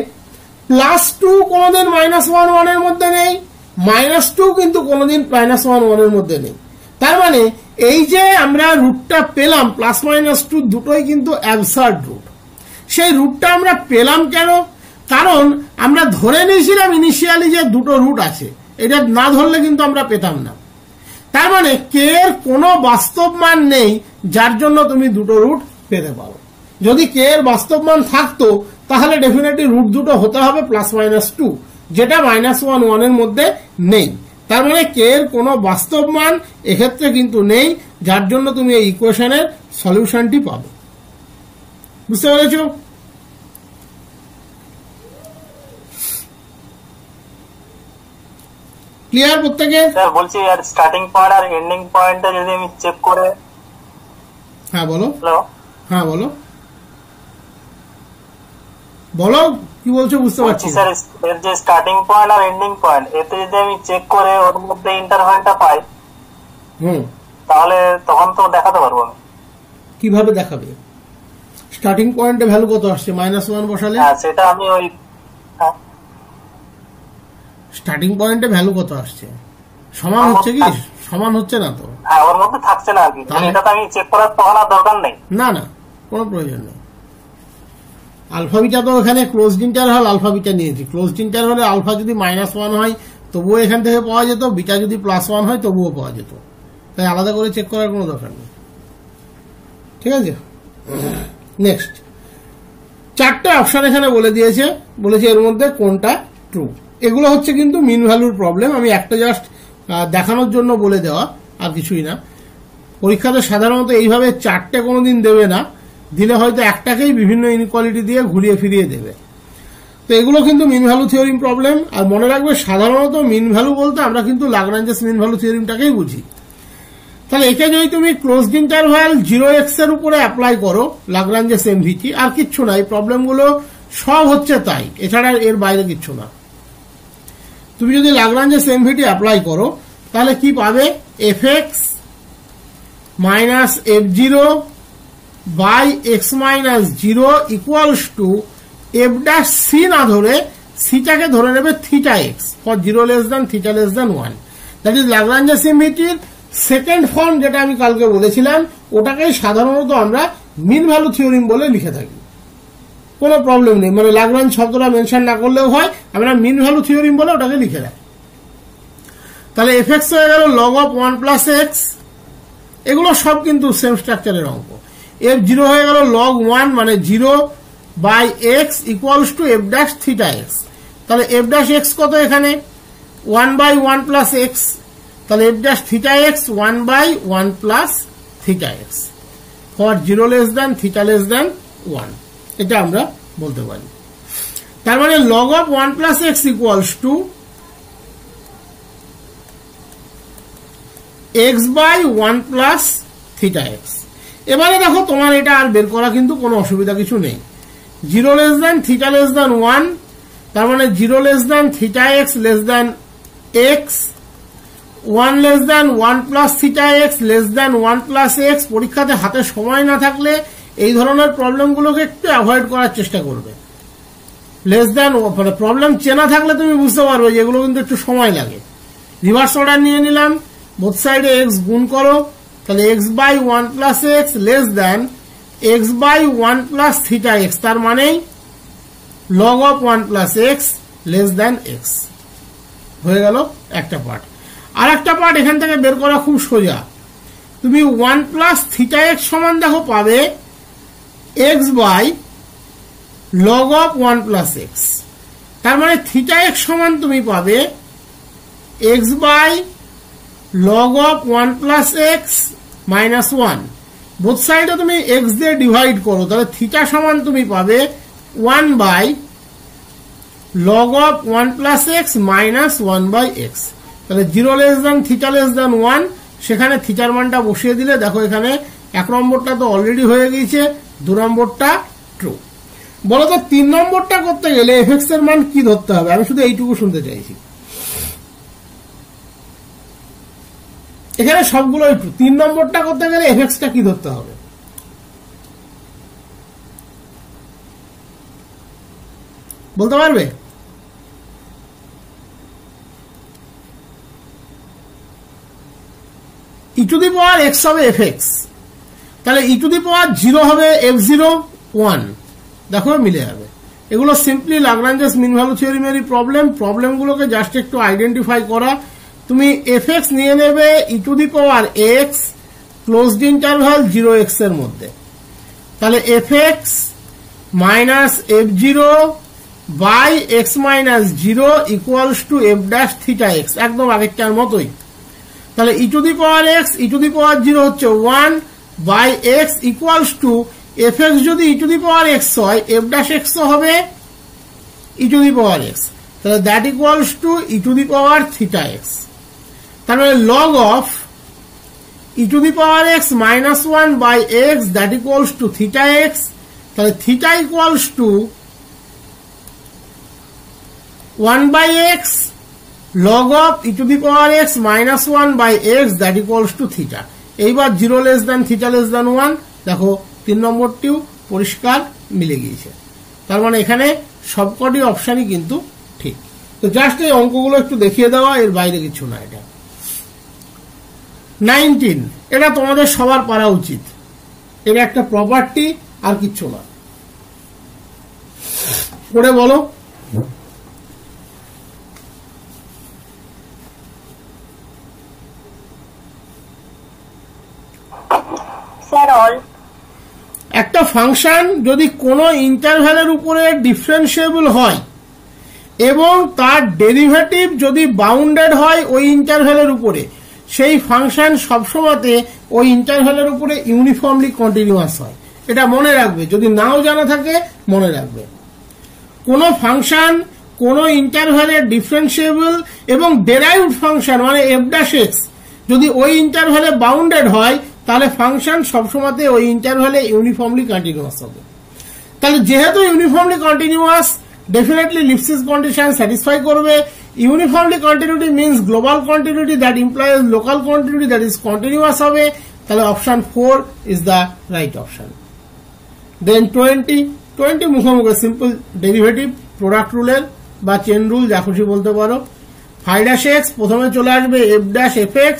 +2 কোনোদিন -1 1 এর মধ্যে নেই, -2 কিন্তু কোনোদিন -1 1 এর মধ্যে নেই। তার মানে এই যে আমরা রুটটা পেলাম +-2 দুটোই কিন্তু অ্যাবসার্ড রুট। সেই রুটটা আমরা পেলাম কেন? কারণ আমরা ধরে নিয়েছিলাম ইনিশিয়ালি যে দুটো রুট আছে, এটা না ধরলে কিন্তু আমরা পেতাম না। তার মানে কে এর কোনো বাস্তব মান নেই যার জন্য তুমি দুটো রুট পেতে পারো। যদি কে এর বাস্তব মান থাকতো তাহলে ডেফিনেটলি রুট দুটো হতে হবে +-2, যেটা -1 1 এর মধ্যে নেই। তার মানে কে এর কোনো বাস্তব মান এক্ষেত্রে কিন্তু নেই, যার জন্য তুমি এই ইকুয়েশনের সলিউশনটি পাবে। বুঝতে পেরেছ? ক্লিয়ার প্রত্যেকে? স্যার বলছি are starting point R ending পয়েন্টটা যদি আমি চেক করে। হ্যাঁ বলো। হ্যালো, হ্যাঁ বলো বলো কি বলছো বুঝতে পারছি স্যার। এর যে স্টার্টিং পয়েন্ট আর এন্ডিং পয়েন্ট, এতে যদি আমি চেক করে ওর মধ্যে ইন্টারভ্যালটা পাই, তাহলে তখন তো দেখাতে পারবো না। কিভাবে দেখাবে? স্টার্টিং পয়েন্টে ভ্যালু কত আসছে? -1 বসালে? হ্যাঁ সেটা আমি ওই স্টার্টিং পয়েন্টে ভ্যালু কত আসছে? সমান হচ্ছে কি? সমান হচ্ছে না তো। হ্যাঁ, ওর মধ্যে থাকছে না আর কি। এটা তো আমি চেক করার তখন আর দরকার নেই। না না, কোনো প্রয়োজন নেই। আলফা বিটা তো এখানে ক্লোজড ইন্টারভাল আলফা বিটা নিয়েছি। ক্লোজড ইন্টারভালে আলফা যদি -1 হয় তবুও এখান থেকে পাওয়া যেত, বিটা যদি +1 হয় তবুও পাওয়া যেত। তাই আলাদা করে চেক করার কোনো দরকার নেই। ঠিক আছে, নেক্সট 4টে অপশন এখানে বলে দিয়েছে, বলেছে এর মধ্যে কোনটা ট্রু। এগুলো হচ্ছে কিন্তু মিন ভ্যালুর প্রবলেম। আমি একটা জাস্ট দেখানোর জন্য বলে দেওয়া, আর কিছুই না। পরীক্ষাতে সাধারণত এইভাবে 4টে কোনোদিন দেবে না, দিলে হয়তো একটাকেই বিভিন্ন ইনইকুয়ালিটি দিয়ে ঘুরিয়ে ফিরিয়ে দেবে। তো এগুলো কিন্তু মিন ভ্যালু থিওরিম প্রবলেম। আর মনে রাখবে, সাধারণত মিন ভ্যালু বলতে আমরা কিন্তু লাগরাঞ্জেস মিন ভ্যালু থিওরিমটাকেই বুঝি। তাহলে একে যদি তুমি ক্লোজড ইন্টারভাল 0x এর উপরে অ্যাপ্লাই করো লাগরাঞ্জেস এমভিটি, আর কিচ্ছু না, এই প্রবলেমগুলো সব হচ্ছে তাই, এছাড়া এর বাইরে কিচ্ছু না। তুমি যদি লাগরাঞ্জেস এমভিটি অ্যাপ্লাই করো তাহলে কি পাবে? fx minus f0 by x minus 0 equals to f dash c না ধরে সিটাকে ধরে নেবে theta x for 0 less than theta less than 1। That is Lagrange's এমভিটির সেকেন্ড ফর্ম, যেটা আমি কালকে বলেছিলাম। ওটাকেই সাধারণত আমরা মিন ভ্যালু থিওরিম বলে লিখে থাকি, কোনো প্রবলেম নেই। মানে লাগরাঞ্জ শব্দটা মেনশন না করলেও হয়, আমরা মিন ভ্যালু থিওরিম বলে ওটাকে লিখে রাখি। তাহলে fx হয়ে গেল log of 1 plus x, এগুলো সব কিন্তু সেম স্ট্রাকচারের অঙ্ক। f0 হয়ে গেল log 1 মানে 0 by x equals to f dash theta x. তাহলে f ড্যাশ x কত এখানে? 1 বাই 1 প্লাস x। তাহলে f dash theta x 1 by 1 plus theta x for 0 less than theta less than 1, এটা আমরা বলতে পারি। তার মানে log of 1 plus x equals to x by 1 plus theta x. এবারে দেখো, তোমার এটা আর বের করা কিন্তু কোনো অসুবিধা কিছু নেই। 0 less than theta less than 1, তার মানে 0 less than theta x less than x, 1 less than 1 plus theta x less than 1 plus x. পরীক্ষাতে হাতে সময় না থাকলে এই ধরনের প্রবলেমগুলোকে একটু অ্যাভয়েড করার চেষ্টা করবে। লেস দ্যান মানে প্রবলেম চেনা থাকলে তুমি বুঝতে পারবে যে এগুলো কিন্তু একটু সময় লাগে। রিভার্স অর্ডার নিয়ে নিলাম, বোথ সাইডে এক্স গুণ করো, তাহলে x by 1 plus x less than x by 1 plus theta x, তার মানে log of 1 plus x less than x হয়ে গেল একটা পার্ট। আর একটা পার্ট এখান থেকে বের করা খুব সোজা। তুমি 1 প্লাস থিটা এক্স সমান দেখো পাবে x by log of 1 plus x, তার মানে থিটা এক্স সমান তুমি পাবে x by log of 1 plus x minus 1। Both সাইডে তুমি এক্স দিয়ে ডিভাইড করো, তাহলে থিটা সমান তুমি পাবে 1 by log of 1 plus x minus 1 by x. তাহলে 0 less than theta less than 1, সেখানে থিটার মানটা বসিয়ে দিলে দেখো এখানে 1 নম্বরটা তো অলরেডি হয়ে গিয়েছে, 2 নম্বরটা ট্রু। বলো তো 3 নম্বরটা করতে গেলে এফএক্স এর মান কি ধরতে হবে? আমি শুধু এইটুকু শুনতে চাইছি। এখানে সবগুলো একটু 3 নম্বরটা করতে গেলে এফএক্সটা কি ধরতে হবে? বলতে পারবে? ই টু দি পাওয়ার এক্স হবে এফএক্স, তাহলে ই টু দি পাওয়ার 0 হবে f0 1, দেখো মিলে যাবে। এগুলো সিম্পলি লাগরাঞ্জেস মিন ভ্যালু থিওরিমেরই প্রবলেমগুলোকে জাস্ট একটু আইডেন্টিফাই করা। তুমি এফএক্স নিয়ে নেবে e to the power x closed interval 0x এর মধ্যে, তাহলে f x minus f0 by x minus 0 equals to f dash theta x, একদম আগেরটার মতোই। তাহলে e to the power x e to the power 0 হচ্ছে 1 by x equals to f x যদি e to the power x হয় এফ ড্যাশ এক্স হবে e to the power x, তাহলে that equals to e to the power theta x. তাহলে log of e to the power x minus 1 by x that equals to theta x, তাহলে theta equals to 1 by x log of e to the power x minus 1 by x that equals to theta। এইবার 0 less than theta less than 1, দেখো 3 নম্বরটিও পরিষ্কার মিলে গিয়েছে। তার মানে এখানে সবকটি অপশনই কিন্তু ঠিক। তো জাস্ট এই অঙ্কগুলো একটু দেখিয়ে দেওয়া, এর বাইরে কিছু না। এটা 19, এটা তোমাদের সবার পারা উচিত, এটা একটা প্রপার্টি আর কিচ্ছু না। করে বলো। Sir all. একটা ফাংশন যদি কোনো ইন্টারভ্যালের উপরে ডিফারেন্সিয়েবল হয় এবং তার ডেরিভেটিভ যদি বাউন্ডেড হয় ওই ইন্টারভ্যালের উপরে, সেই ফাংশন সবসময়তে ওই ইন্টারভ্যালের উপরে ইউনিফর্মলি কন্টিনিউয়াস হয়। এটা মনে রাখবে, যদি নাও জানা থাকে মনে রাখবে। কোনো ফাংশন কোনো ইন্টারভ্যালের ডিফারেন্সিয়েবল এবং ডেরাইভড ফাংশন মানে f'(x) যদি ওই ইন্টারভ্যালে বাউন্ডেড হয়, তাহলে ফাংশন সবসময়তে ওই ইন্টারভ্যালে ইউনিফর্মলি কন্টিনিউয়াস হবে। তাহলে যেহেতু uniformly continuous, definitely Lipschitz condition satisfy করবে। Uniformly continuity means global continuity that implies local continuity that is continuous হবে। তাহলে option 4 is the right option. Then 20 মুখোমুখি সিম্পল ডেরিভেটিভ, প্রোডাক্ট রুলের বা চেন রুল, যা খুশি বলতে পারো। φ'(x) প্রথমে চলে আসবে f'(f(x),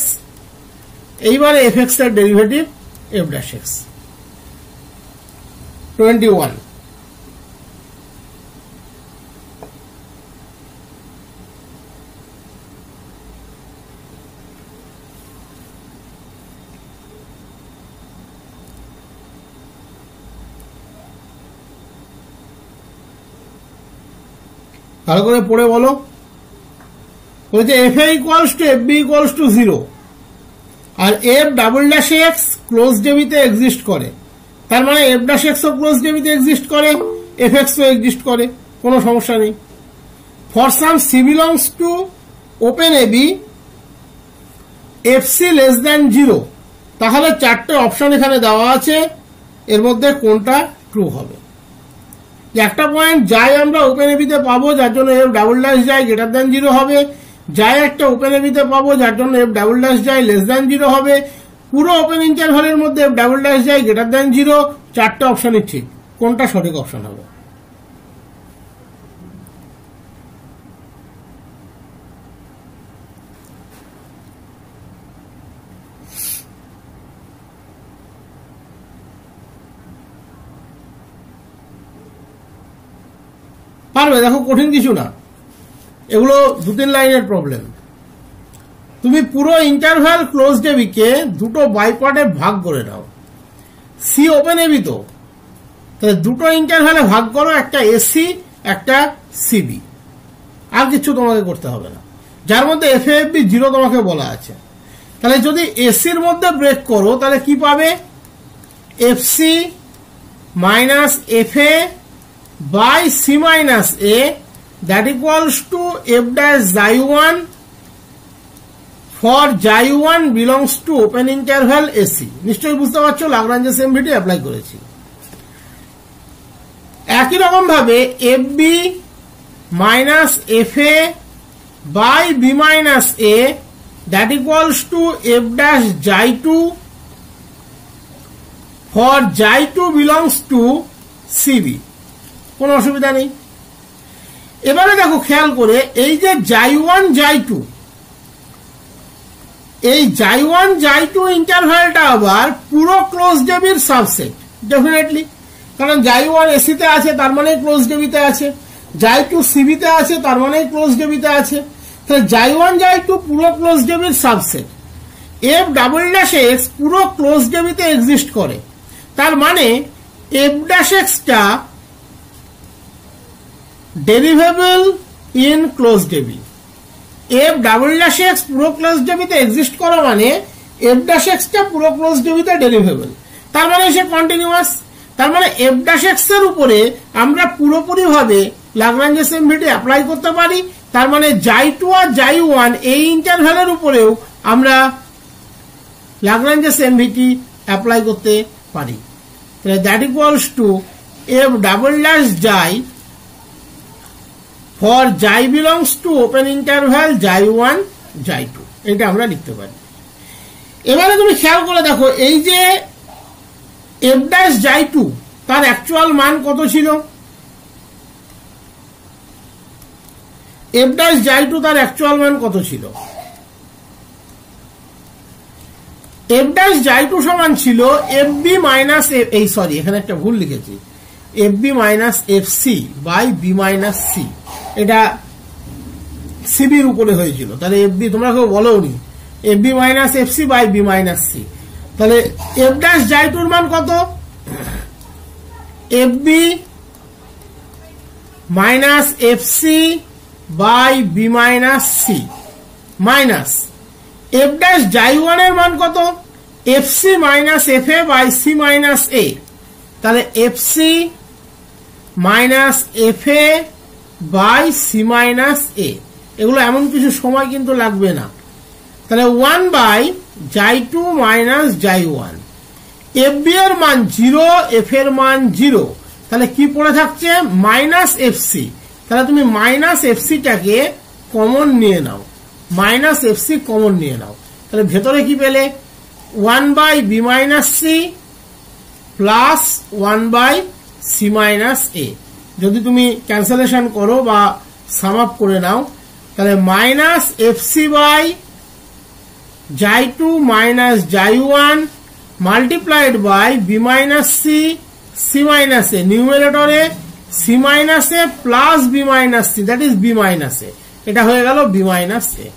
এইবারে f(x) এর ডেরিভেটিভ f'(x). 21 ভালো করে পড়ে বলো। বলছে fa = fb = 0 আর f'(x) ক্লোজ ডেবিতে এক্সিস্ট করে, তার মানে f'(x) ও ক্লোজ ডেবিতে এক্সিস্ট করে, fx ও এক্সিস্ট করে, কোনো সমস্যা নেই। For some c belongs to open ab fc <0, তাহলে চারটে অপশন এখানে দেওয়া আছে, এর মধ্যে কোনটা ট্রু হবে। একটা পয়েন্ট যাই আমরা ওপেন এবিতে পাবো যার জন্য f" যাই >0 হবে, যাই একটা ওপেন এবিতে পাবো যার জন্য f" যাই <0 হবে, পুরো ওপেন ইন্টারভ্যালের মধ্যে f" যাই >0। চারটে অপশনই ঠিক, কোনটা সঠিক অপশন হবে? পারবে, দেখো কঠিন কিছু না, এগুলো 2-3 লাইনের প্রবলেম। তুমি পুরো ইন্টারভ্যাল ক্লোজড এবি কে দুটো বাইপার্টে ভাগ করে নাও। সি ওপেন এবি তো, তাহলে দুটো ইন্টারভ্যালে ভাগ করো, একটা এসি একটা সিবি, আর কিছু তোমাকে করতে হবে না, যার মধ্যে FA/FB 0 তোমাকে বলা আছে। তাহলে যদি এসির মধ্যে ব্রেক করো তাহলে কি পাবে? FC - FA by C minus A that equals to f'(1) for xi1 belongs to open interval AC। নিশ্চয়ই বুঝতে পারছো, ল্যাগ্রাঞ্জেস এমভিটি অ্যাপ্লাই করেছি। একই রকম ভাবে FB - FA by B minus A that equals to f'(xi2) for xi2 belongs to CB। কোনো অসুবিধা নেই। এবারে দেখো খেয়াল করে, এই যে xi1 xi2, এই xi1 xi2 ইন্টারভ্যালটা আবার পুরো ক্লোজড এবির সাবসেট ডেফিনেটলি, কারণ xi1 এসিতে আছে তার মানে ক্লোজড এবিতে আছে, xi2 সিবিতে আছে তার মানে ক্লোজড এবিতে আছে। তাহলে xi1 xi2 পুরো ক্লোজড এবির সাবসেট, f'(x) পুরো ক্লোজড এবিতে এক্সিস্ট করে, তার মানে f'(x) টা ডেরিভেবল ইন ক্লোজড এবি। f'(x) পুরো ক্লোজড এবিতে এক্সিস্ট করা মানে f'(x) টা পুরো ক্লোজড এবিতে ডেরিভেবল, তার মানে সে কন্টিনিউয়াস। তার মানে f'(x) এর উপরে আমরা পুরোপুরি ভাবে ল্যাগ্রাঞ্জেস এমভিটি অ্যাপ্লাই করতে পারি, তার মানে xi2 আর xi1 এই ইন্টারভ্যালের উপরেও আমরা ল্যাগ্রাঞ্জেস এমভিটি অ্যাপ্লাই করতে পারি। তাহলে that equals to f'(xi) for xi belongs to open interval xi1 xi2, এটা আমরা লিখতে পারি। এবারে তুমি খেয়াল করে দেখো, এই যে f'(xi2) তার অ্যাকচুয়াল মান কত ছিল? এফ ড্যাশ জাই টু তার অ্যাকচুয়াল মান কত ছিল? এফ ড্যাশ জাই টু সমান ছিল এফ বি মাইনাস এখানে একটা ভুল লিখেছি, f b minus f c by b minus c. এটা সিবির উপরে হয়েছিল, তাহলে এফ বি তোমরা কেউ বলোনি, f b minus f c by b minus c. তাহলে এফ ড্যাশ জাই টুর মান কত? F b minus f c by b minus c minus f dash xi one এর মান কত? F c minus f a by c minus a. তাহলে f c minus f a by c minus এ, এগুলো এমন কিছু সময় কিন্তু লাগবে না। তাহলে 1 by xi two minus xi one, F B এর মান 0, এফ এর মান 0, তাহলে কি পড়ে থাকছে? Minus f c. তাহলে তুমি মাইনাস এফ সিটাকে কমন নিয়ে নাও, মাইনাস এফ সি কমন নিয়ে নাও। তাহলে ভেতরে কি পেলে? 1 by b minus c plus 1 by c minus a. যদি তুমি ক্যান্সেলেশন করো বা সাম আপ করে নাও, তাহলে minus f c by xi two minus xi one multiplied by b minus c c minus a, নিউমারেটরে c minus a plus b minus c, that is b minus a. এটা হয়ে গেল বি মাইনাস এ।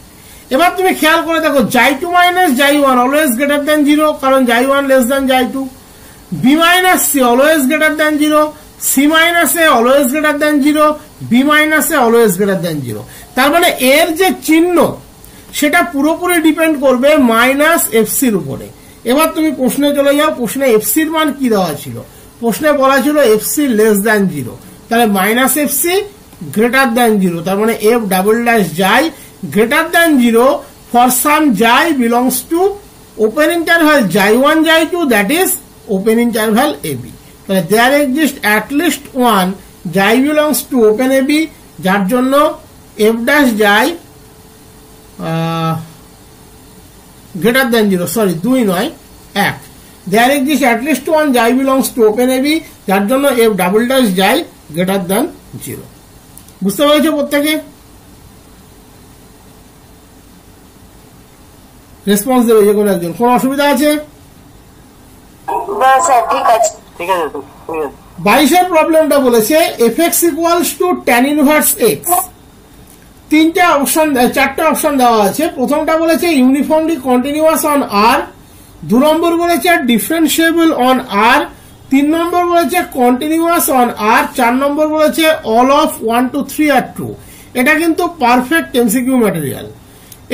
এবার তুমি খেয়াল করে দেখো, xi two minus xi one always greater than 0, কারণ xi one less than xi two. B minus c always greater than 0, c minus a always greater than 0, b minus a always greater than 0। তার মানে এর যে চিহ্ন সেটা পুরোপুরি ডিপেন্ড করবে মাইনাস এফ সির উপরে। এবার তুমি প্রশ্নে চলে যাও, প্রশ্নে এফ সির মান কি দেওয়া ছিল? প্রশ্নে বলা ছিল এফ সি লেস দেন 0, তাহলে minus f c greater than 0, তার মানে f double dash xi greater than 0 for some xi belongs to open interval xi one xi two, that is open interval a b. তাহলে there exist at least one xi belongs to open a b, যার জন্য f dash xi greater than 0, sorry 2 নয় 1, there exist at least one xi belongs to open a b, যার জন্য F double dash xi greater than 0। বুঝতে পেরেছো প্রত্যেকে? রেসপন্স দেবে যে কোনো একজন। কোন অসুবিধা আছে? ঠিক আছে। 22 প্রবলেমটা বলেছে f x equals to tan inverse x. চারটা অপশন দেওয়া আছে। প্রথমটা বলেছে ইউনিফর্মলি কন্টিনিউয়াস অন আর, 2 নম্বর বলেছে ডিফারেন্সিয়েবল অন আর, 3 নম্বর বলেছে কন্টিনিউয়াস অন আর, 4 নম্বর বলেছে অল অফ 1 2 3 আর 2। এটা কিন্তু perfect MCQ material.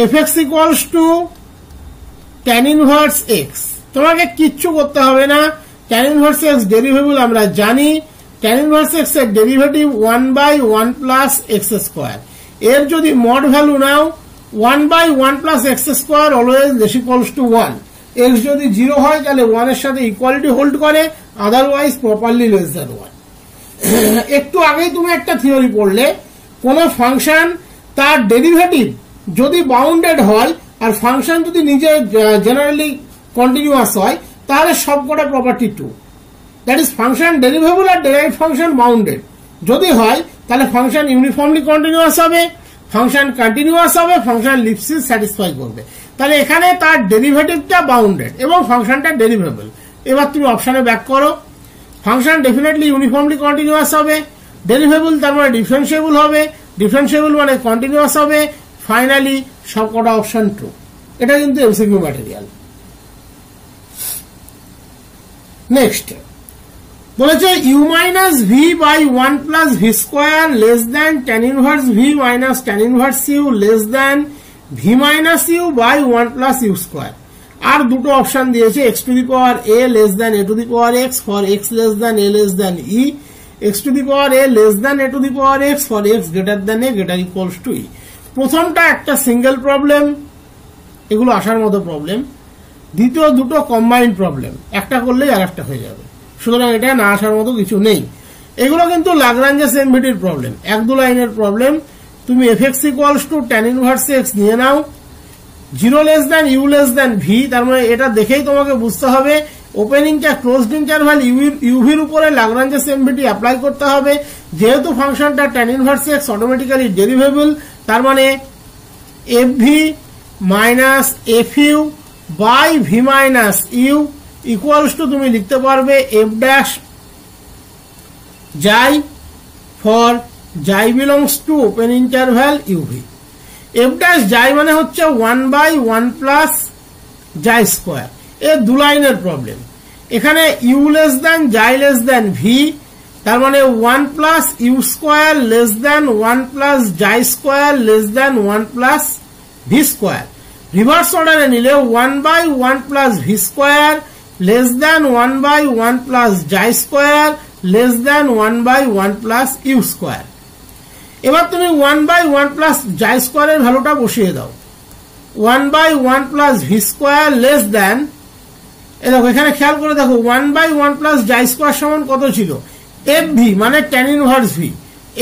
F x equals to tan inverse x, তোমাকে কিচ্ছু করতে হবে না। ট্যান ইনভার্স এক্স ডেরিভেবল আমরা জানি, ট্যান ইনভার্স এক্স এর derivative 1 by 1 plus x square. এর যদি মড ভ্যালু নাও 1 by 1 plus x square always less equals to 1। X যদি 0 হয় তাহলে 1 এর সাথে ইকুয়ালিটি হোল্ড করে, আদারওয়াইজ প্রপারলি লেস দেন 1। একটু আগেই তুমি একটা থিওরি পড়লে, কোন ফাংশন তার ডেরিভেটিভ যদি বাউন্ডেড হয় আর ফাংশন যদি নিজে জেনারেলি কন্টিনিউয়াস হয়, তাহলে সবকটা property true. That is function derivable আর ডেরাইভড ফাংশন বাউন্ডেড যদি হয়, তাহলে ফাংশন ইউনিফর্মলি কন্টিনিউয়াস হবে, ফাংশন কন্টিনিউয়াস হবে, ফাংশন লিপসিস স্যাটিসফাই করবে। তাহলে এখানে তার ডেরিভেটিভটা বাউন্ডেড এবং ফাংশনটা ডেরিভেবল। এবার তুমি অপশনে ব্যাক করো, ফাংশন ডেফিনেটলি ইউনিফর্মলি কন্টিনিউয়াস হবে, ডেরিভেবল তার মানে ডিফারেন্সিয়েবল হবে, ডিফারেন্সিয়েবল মানে কন্টিনিউয়াস হবে, ফাইনালি সবকটা অপশন ট্রু। এটা কিন্তু এমসিকিউ ম্যাটেরিয়াল। নেক্সট বলেছে u minus v by 1 plus v square less than tan inverse v minus tan inverse u less than v minus u by 1 plus u square. আর দুটো অপশন দিয়েছে, x to the power a less than a to the power x for x less than a less than e, x to the power a less than a to the power x for x greater than a greater equals to e. প্রথমটা একটা সিঙ্গেল প্রবলেম, এগুলো আসার মতো প্রবলেম। দ্বিতীয় দুটো কম্বাইন্ড প্রবলেম, একটা করলেই আর একটা হয়ে যাবে, সুতরাং এটা না আসার মতো কিছু নেই। এগুলো কিন্তু লাগরাঞ্জেস এমভিটির প্রবলেম, 1-2 লাইনের প্রবলেম। তুমি f x equals to tan inverse x নিয়ে নাও, 0 less than u less than v, তার মানে এটা দেখেই তোমাকে বুঝতে হবে ওপেনিংটা ক্লোজড ইন্টারভ্যাল ইউভির উপরে ল্যাগ্রাঞ্জেস এমভিটি অ্যাপ্লাই করতে হবে। যেহেতু ফাংশনটা tan inverse x automatically derivable, তার মানে f v minus f u by v minus u equals to তুমি লিখতে পারবে f dash xi for xi belongs to open interval u v. F dash xi মানে হচ্ছে 1/1 প্লাস জাই স্কোয়ার। এর দু লাইনের প্রবলেম। এখানে ইউ লেস দেন জাই লেস দেন ভি, তার মানে 1 plus u square less than 1 plus xi square less than 1 plus v square. Reverse অর্ডারে নিলে 1/1 plus v square less than 1/1 plus xi square less than 1/1 plus u square. এবার তুমি 1/1 প্লাস জাই স্কোয়ারের ভ্যালুটা বসিয়ে দাও। 1/1 প্লাস ভি স্কোয়ার লেস দেন, দেখো এখানে খেয়াল করে দেখো 1/1 প্লাস জাই স্কোয়ার সমান কত ছিল? এফ ভি মানে tan inverse v,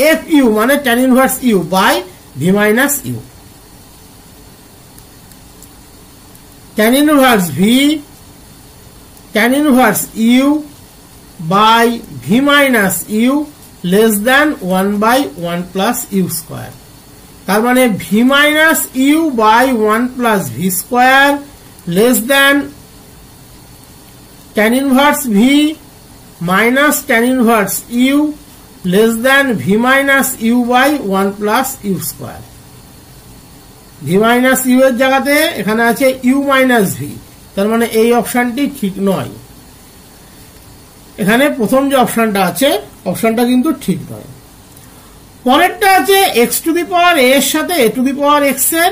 f u মানে tan inverse u by v minus u. tan inverse v tan inverse u by v minus u less than 1/1 plus u square. তার মানে v minus u by 1 plus v square less than tan inverse v minus tan inverse u less than v minus u by 1 plus u square. V minus u এর জায়গাতে এখানে আছে ইউ মাইনাস ভি, তার মানে এই অপশনটি ঠিক নয়। এখানে প্রথম যে অপশনটা আছে অপশনটা কিন্তু ঠিক নয়। পরেরটা আছে এক্স টু দি পাওয়ার এ এর সাথে এ টু দি পাওয়ার এক্স এর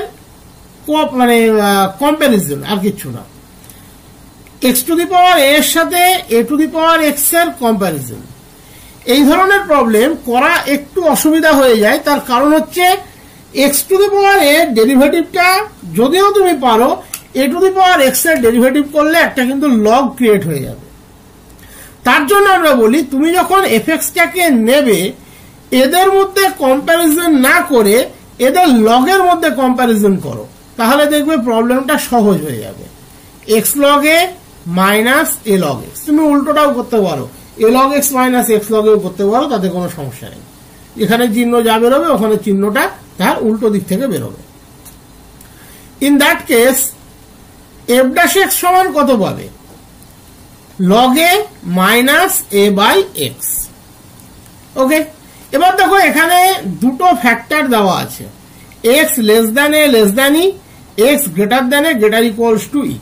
মানে কম্পারিজন, আর কিছু না। এক্স টু দি পাওয়ার এ এর সাথে এ টু দি পাওয়ার এক্স এর কম্পারিজন, এই ধরনের প্রবলেম করা একটু অসুবিধা হয়ে যায়। তার কারণ হচ্ছে এক্স টু দি পাওয়ার এর ডেরিভেটিভটা যদিও তুমি পারো, এ টু দি পাওয়ার এক্স এর ডেরিভেটিভ করলে একটা কিন্তু লগ ক্রিয়েট হয়ে যাবে। তার জন্য আমরা বলি তুমি যখন এফএক্সটাকে নেবে এদের মধ্যে কম্প্যারিজন না করে এদের লগের মধ্যে কম্প্যারিজন করো, তাহলে দেখবে প্রবলেমটা সহজ হয়ে যাবে। X log a minus a log x, তুমি উল্টোটাও করতে পারো, a log x minus x log এও করতে পারো, তাতে কোনো সমস্যা নেই। এখানে চিহ্ন যা বেরোবে ওখানে চিহ্নটা তার উল্টো দিক থেকে বেরোবে। In that case f dash x সমান কত পাবে? Log a minus a by x. Okay, এবার দেখো এখানে দুটো ফ্যাক্টর দেওয়া আছে, x less than a less than e, x greater than a greater equals to e.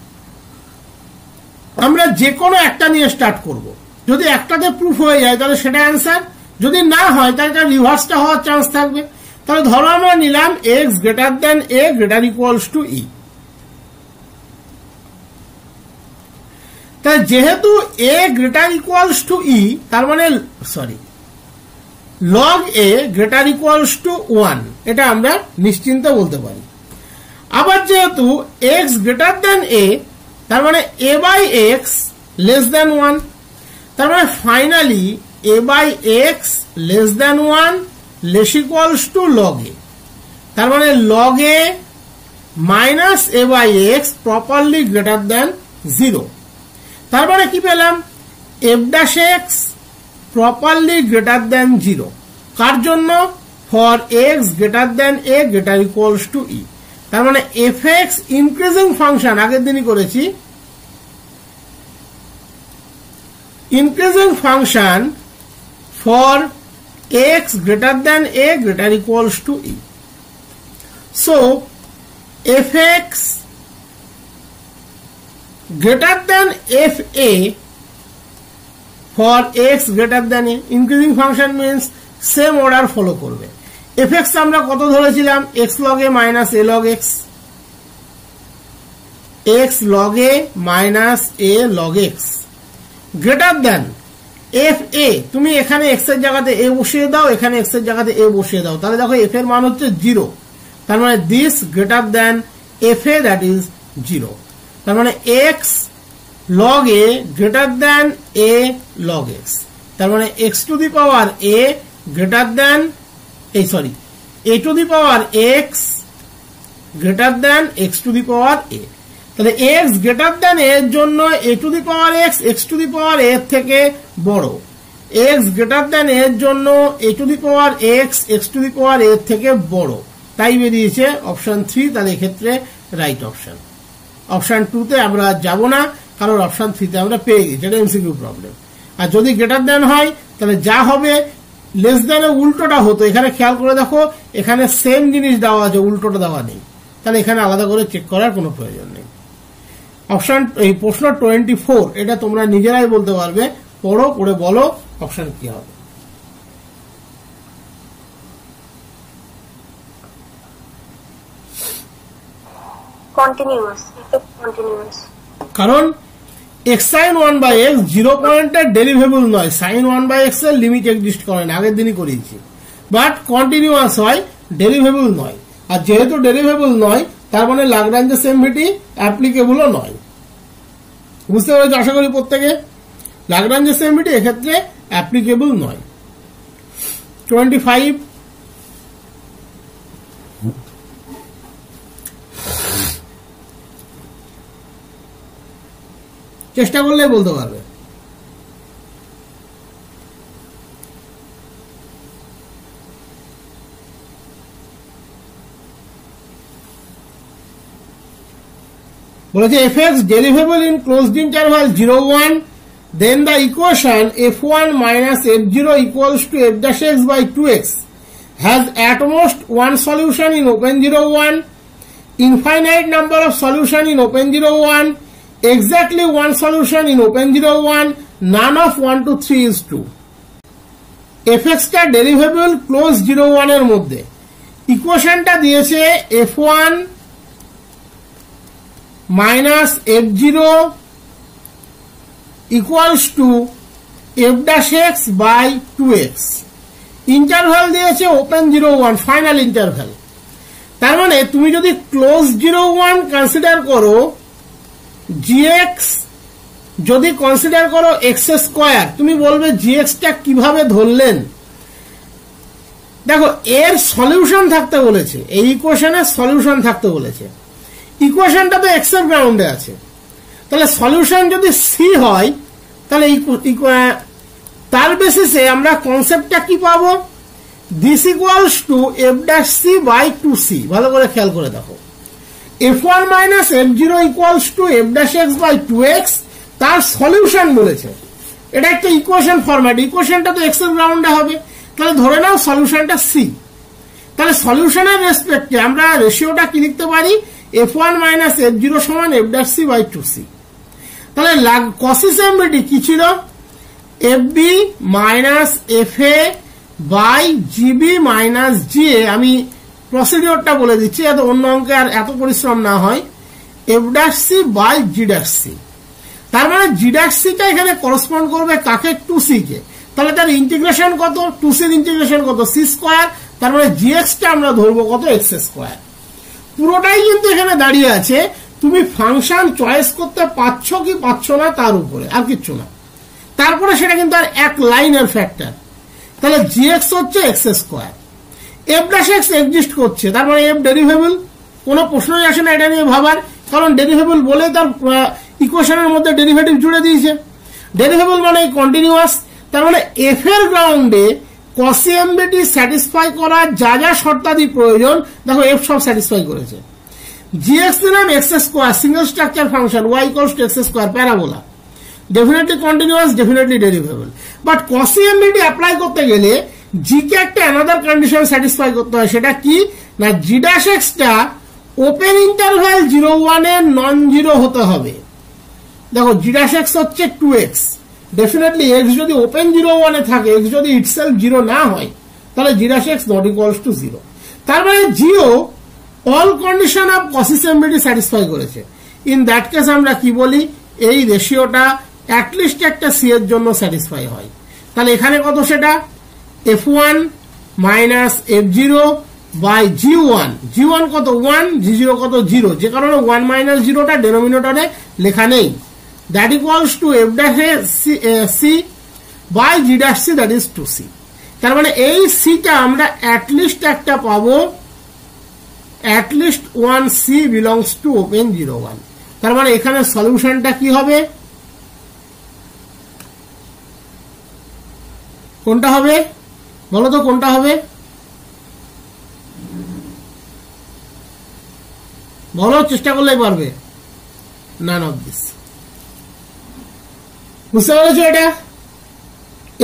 আমরা যে কোনো একটা নিয়ে স্টার্ট করব। যদি একটাতে প্রুফ হয়ে যায় তাহলে সেটা অ্যান্সার, যদি না হয় তাহলে তার রিভার্সটা হওয়ার চান্স থাকবে। তাহলে ধরো আমরা নিলাম x greater than a greater equals to e. তাই যেহেতু a greater equals to e, তার মানে sorry log a greater equals to 1, এটা আমরা নিশ্চিন্তে বলতে পারি। আবার যেহেতু এক্স গ্রেটার দেন এ, তার মানে a by x less than 1, তার মানে finally a by x less than 1 less equals to log a, তার মানে log a minus a by x properly greater than 0। তার মানে কি পেলাম? F dash x properly greater than 0, কার জন্য? For x greater than a greater equals to e. তার মানে এফ এক্স ইনক্রিজিং ফাংশন, আগের দিনই করেছি, increasing function for x greater than a greater equals to E. So F x greater than fa for x greater than a, increasing function means same order follow করবে। fx আমরা কত ধরেছিলাম? x log a minus a log x, x log a minus a log x greater than fa, তুমি এখানে x এর জায়গাতে a বসিয়ে দাও, এখানে x এর জায়গাতে a বসিয়ে দাও, তাহলে দেখো f এর মান হচ্ছে 0, তার মানে this greater than fa, that is 0। তার মানে x log a greater than a log x, তার মানে x to the power a greater than a to the power x greater than x to the power a। তাহলে x গ্রেটার দ্যান a এর জন্য a two the power x x to the power a এর থেকে বড়, x গ্রেটার দ্যান a এর জন্য a two the power x x to the power a এর থেকে বড়, তাই বেরিয়েছে অপশন 3। তাহলে এক্ষেত্রে রাইট অপশন। অপশন 2 তে আমরা যাব না, কারণ অপশন 3 তে আমরা পেয়ে গেছি, এটা এমসিকিউ প্রবলেম। আর যদি গ্রেটার দ্যান হয় তাহলে যা হবে লেস দ্যানের উল্টোটা হতো। এখানে খেয়াল করে দেখো, এখানে সেম জিনিস দেওয়া আছে, উল্টোটা দেওয়া নেই, তাহলে এখানে আলাদা করে চেক করার কোনো প্রয়োজন নেই। অপশন এই প্রশ্ন 24, এটা তোমরা নিজেরাই বলতে পারবে, পড়ো, পড়ে বলো অপশন কি হবে। কন্টিনিউয়াস, কন্টিনিউয়াস, কারণ x sin 1 by x 0 পয়েন্টের ডেরিভেবল নয়, sin 1 by x এর লিমিট এক্সিস্ট করে না, আগের দিনই করিয়েছি। বাট কন্টিনিউয়াস হয়, ডেরিভেবল নয়। আর যেহেতু ডেরিভেবল নয়, তার মানে ল্যাগ্রাঞ্জের সিম্বলটি অ্যাপ্লিকেবলও নয়। বুঝতে পেরেছো আশা করি প্রত্যেকে? ল্যাগ্রাঞ্জের সিম্বলটি এক্ষেত্রে অ্যাপ্লিকেবল নয়। 25, চেষ্টা করলে বলতে পারবে। বলেছে f(x) derivable in closed interval 0, 1, then the equation f1 minus f0 equals to f'(x) by 2x has at most one solution in open 0, 1, infinite number of solution in open 0, 1, exactly one solution in open 0, 1, none of 1 to 3 is true. f(x) টা derivable closed 0, 1 এর মধ্যে। ইকুয়েশনটা দিয়েছে f1 minus f0 equals to f'(x) by 2x, interval দিয়েছে ওপেন 0, 1, ফাইনাল ইন্টারভ্যাল। তার মানে তুমি যদি ক্লোজ 0, 1 কনসিডার করো, gx যদি কনসিডার করো x স্কয়ার, তুমি বলবে gx টা কিভাবে ধরলেন? দেখো, এর সলিউশন থাকতে বলেছে, এই ইকুয়েশনের সলিউশন থাকতে বলেছে। ইকুয়েশনটা তো x এর গ্রাউন্ডে আছে, তাহলে সলিউশন যদি c হয়, তাহলে তার বেসিসে আমরা কনসেপ্টটা কি পাবো? This equals two f'(c) by 2c। ভালো করে খেয়াল করে দেখো, f1 minus f0 equals to f'(x) by 2x, তার সলিউশন বলেছে। এটা একটা ইকুয়েশন ফরম্যাট, ইকুয়েশনটা তো x এর গ্রাউন্ডে হবে, তাহলে ধরে নাও সলিউশনটা c। তাহলে সলিউশনের রেসপেক্টে আমরা রেশিওটা কি লিখতে পারি? f1 minus f0 সমান f'(c) by 2c। তাহলে কসি সিম্বলটি কি ছিল? fb minus fa by gb minus ga। আমি প্রসিডিওরটা বলে দিচ্ছি, এত অন্য অঙ্কে আর এত পরিশ্রম না হয়। f'(c) by g'(c। তার মানে g'(c) টা এখানে করসপন্ড করবে কাকে? 2c কে। তাহলে তার ইন্টিগ্রেশন কত? 2c এর ইন্টিগ্রেশন কত? c square. তার মানে gx টা আমরা ধরবো কত? x square. পুরোটাই কিন্তু এখানে দাঁড়িয়ে আছে তুমি ফাংশন চয়েস করতে পারছ কি পারছ না তার উপরে, আর কিচ্ছু না। তারপরে সেটা কিন্তু আর এক লাইনের ফ্যাক্টর। তাহলে gx হচ্ছে x স্কয়ার, f'(x) এক্সিস্ট করছে, তার মানে f ডেরিভেবল। কোনো প্রশ্নই আসে না এটা নিয়ে ভাবার, কারণ ডেরিভেবল বলে তার ইকুয়েশনের মধ্যে ডেরিভেটিভ জুড়ে দিয়েছে। ডেরিভেবল মানে কন্টিনিউয়াস, তার মানে f এর গ্রাউন্ডে কসি এমবিটি স্যাটিসফাই করার যা যা শর্তাদি প্রয়োজন, দেখো f সব স্যাটিসফাই করেছে। gx দিলাম x square, single structure function, y equals to x square, parabola, definitely continuous, definitely derivable. But Cauchy MVT apply করতে গেলে জি কে একটা অ্যানাদার কন্ডিশন স্যাটিসফাই করতে হয়। সেটা কি না, g'(x) টা ওপেন ইন্টারভ্যাল 0, 1 এর নন জিরো হতে হবে। দেখো g'(x) হচ্ছে 2x, ডেফিনেটলি x যদি ওপেন 0, 1 এ থাকে, x যদি ইটসেলফ 0 না হয়, তাহলে g'(x) নট ইকুয়ালস টু 0। তার মানে জিও অল কন্ডিশন অফ কসি সিম্বলটি স্যাটিসফাই করেছে। ইন দ্যাট কেস আমরা কি বলি? এই রেশিওটা অ্যাটলিস্ট একটা c এর জন্য স্যাটিসফাই হয়। তাহলে এখানে কত? সেটা f1 minus f0 by g1, g1 কত? 1, g0 কত? 0, যে কারণে 1 minus 0টা ডেনোমিনেটরে লেখা নেই। That equals two f'(c) by g'(c), that is 2c। তার মানে এই সিটা আমরা অ্যাটলিস্ট একটা পাবো, at least 1c belongs to open 0, 1। তার মানে এখানে সলিউশনটা কি হবে, কোনটা হবে বলো তো, কোনটা হবে বলো, চেষ্টা করলেই পারবে। None of this. বুঝতে পেরেছো? এটা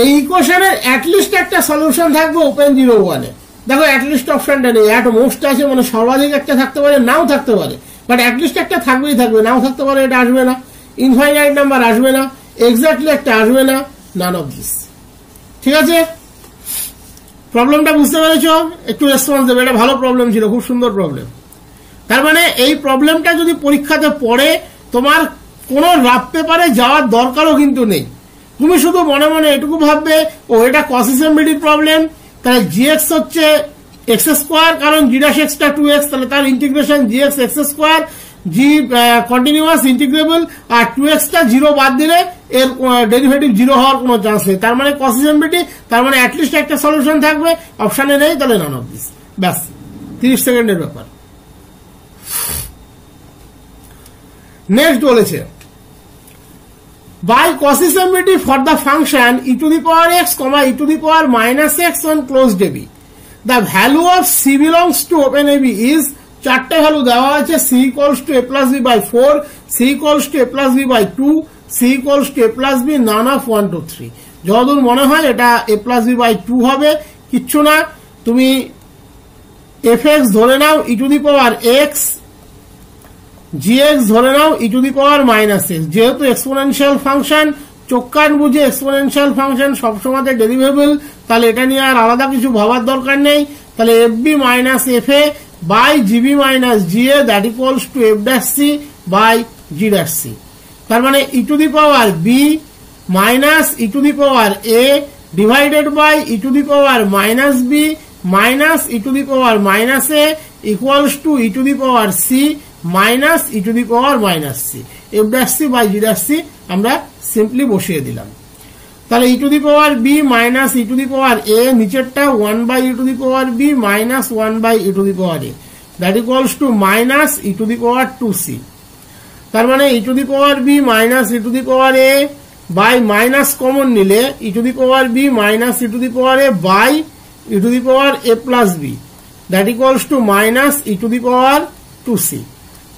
এই ইকুয়েশনের অ্যাটলিস্ট একটা সলিউশন থাকবে ওপেন 0 1 এ। দেখো অ্যাটলিস্ট অপশনটা নেই, অ্যাট মোস্ট আছে, মানে সর্বাধিক একটা থাকতে পারে, নাও থাকতে পারে, বাট অ্যাটলিস্ট একটা থাকবেই থাকবে, নাও থাকতে পারে, এটা আসবে না, ইনফাইনাইট নাম্বার আসবে না, এক্স্যাক্টলি একটা আসবে না, নান অফ দিস। ঠিক আছে, প্রবলেমটা বুঝতে পেরেছো? একটু রেসপন্স দেবে, এটা ভালো প্রবলেম ছিল, খুব সুন্দর প্রবলেম। তার মানে এই প্রবলেমটা যদি পরীক্ষাতে পড়ে, তোমার কোনো রাফ পেপারে যাওয়ার দরকারও কিন্তু নেই। তুমি শুধু মনে মনে এটুকু ভাববে, ও এটা কসিসেম্বিলিটির প্রবলেম, তাহলে জিএক্স হচ্ছে এক্স স্কোয়ার, কারণ জি'(x) টা 2x, তাহলে তার ইন্টিগ্রেশন জিএক্স এক্স স্কোয়ার, জি কন্টিনিউয়াস ইন্টিগ্রেবল, আর 2x টা 0 বাদ দিলে এর ডেরিভেটিভ 0 হওয়ার কোনো চান্স নেই। তার মানে কসিসেম্বিলিটি, তার মানে অ্যাটলিস্ট একটা সলিউশন থাকবে, অপশনে নেই, তাহলে নান অফ দিস। ব্যাস, 30 সেকেন্ডের ব্যাপার। নেক্সট বলেছে, by cosissemity for the function e to the power x, e to the power minus x on closed AB, the value of c belongs to open AB is, চারটে ভ্যালু দেওয়া আছে, c equals to a plus b by 4, c equals to a plus b by 2, c equals to a plus b none of 1 2 3। যতদূর মনে হয় এটা a plus b by 2 হবে, কিচ্ছু না, তুমি fx ধরে নাও e to the power x, gx ধরে নাও e to the power minus x। যেহেতু এক্সপোনেনশিয়াল ফাংশন, চোখ কান বুঝে এক্সপোনেনশিয়াল ফাংশন সবসময় ডেরিভেবল, তাহলে এটা নিয়ে আর আলাদা কিছু ভাবার দরকার নেই। তাহলে fb minus fa by gb minus ga that equals to f' c by g'(c)। তার মানে e to the power b minus e to the power a divided by e to the power minus b minus e to the power minus a equals to e to the power c minus e to the power minus c, f'(c) by g'(c) আমরা সিম্পলি বসিয়ে দিলাম। তাহলে e to the power b minus e to the power a, নিচেরটা 1 by e to the power b minus 1 by e to the power a, that equals to minus e to the power 2c। তার মানে e to the power b minus e to the power a by minus common নিলে e to the power b minus e to the power a by e to the power a plus b, that equals to minus e to the power 2c।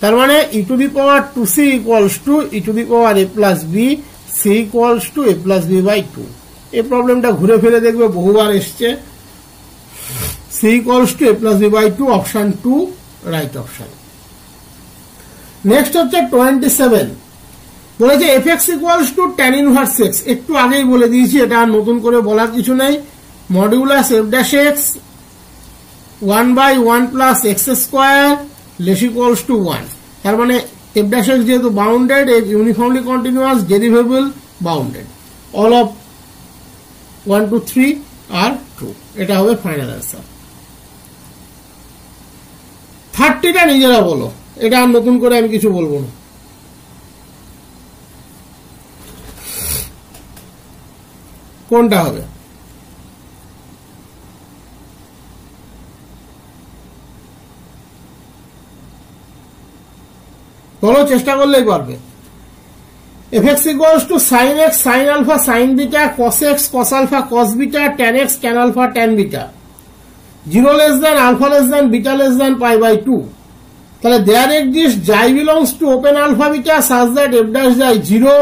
তার মানে e to the power 2c equals to e to the power a plus b, c equals to a plus b by 2। এই প্রবলেমটা ঘুরে ফিরে দেখবে বহুবার এসছে। c equals to a plus b by 2, option 2 right option. Next হচ্ছে 27, বলেছে fx equals to tan inverse x। একটু আগেই বলে দিয়েছি, এটা আর নতুন করে বলার কিছু নেই। Modulus f'(x) 1 by 1 plus x square less equals to 1। তার মানে f'(x) যেহেতু bounded, uniformly continuous, derivable bounded, all of 1 2 3 আর 2, এটা হবে ফাইনাল অ্যান্সার। 30টা নিজেরা বলো, এটা আর নতুন করে আমি কিছু বলবো না। কোনটা হবে? বলো, চেষ্টা করলেই পারবে। fx equals to sin x sin alpha sin beta cos x cos alpha cos beta tan x tan alpha tan beta 0 less than alpha less than beta less than pi by 2। তাহলে there exists xi belongs to open alpha beta such that f'(xi) 0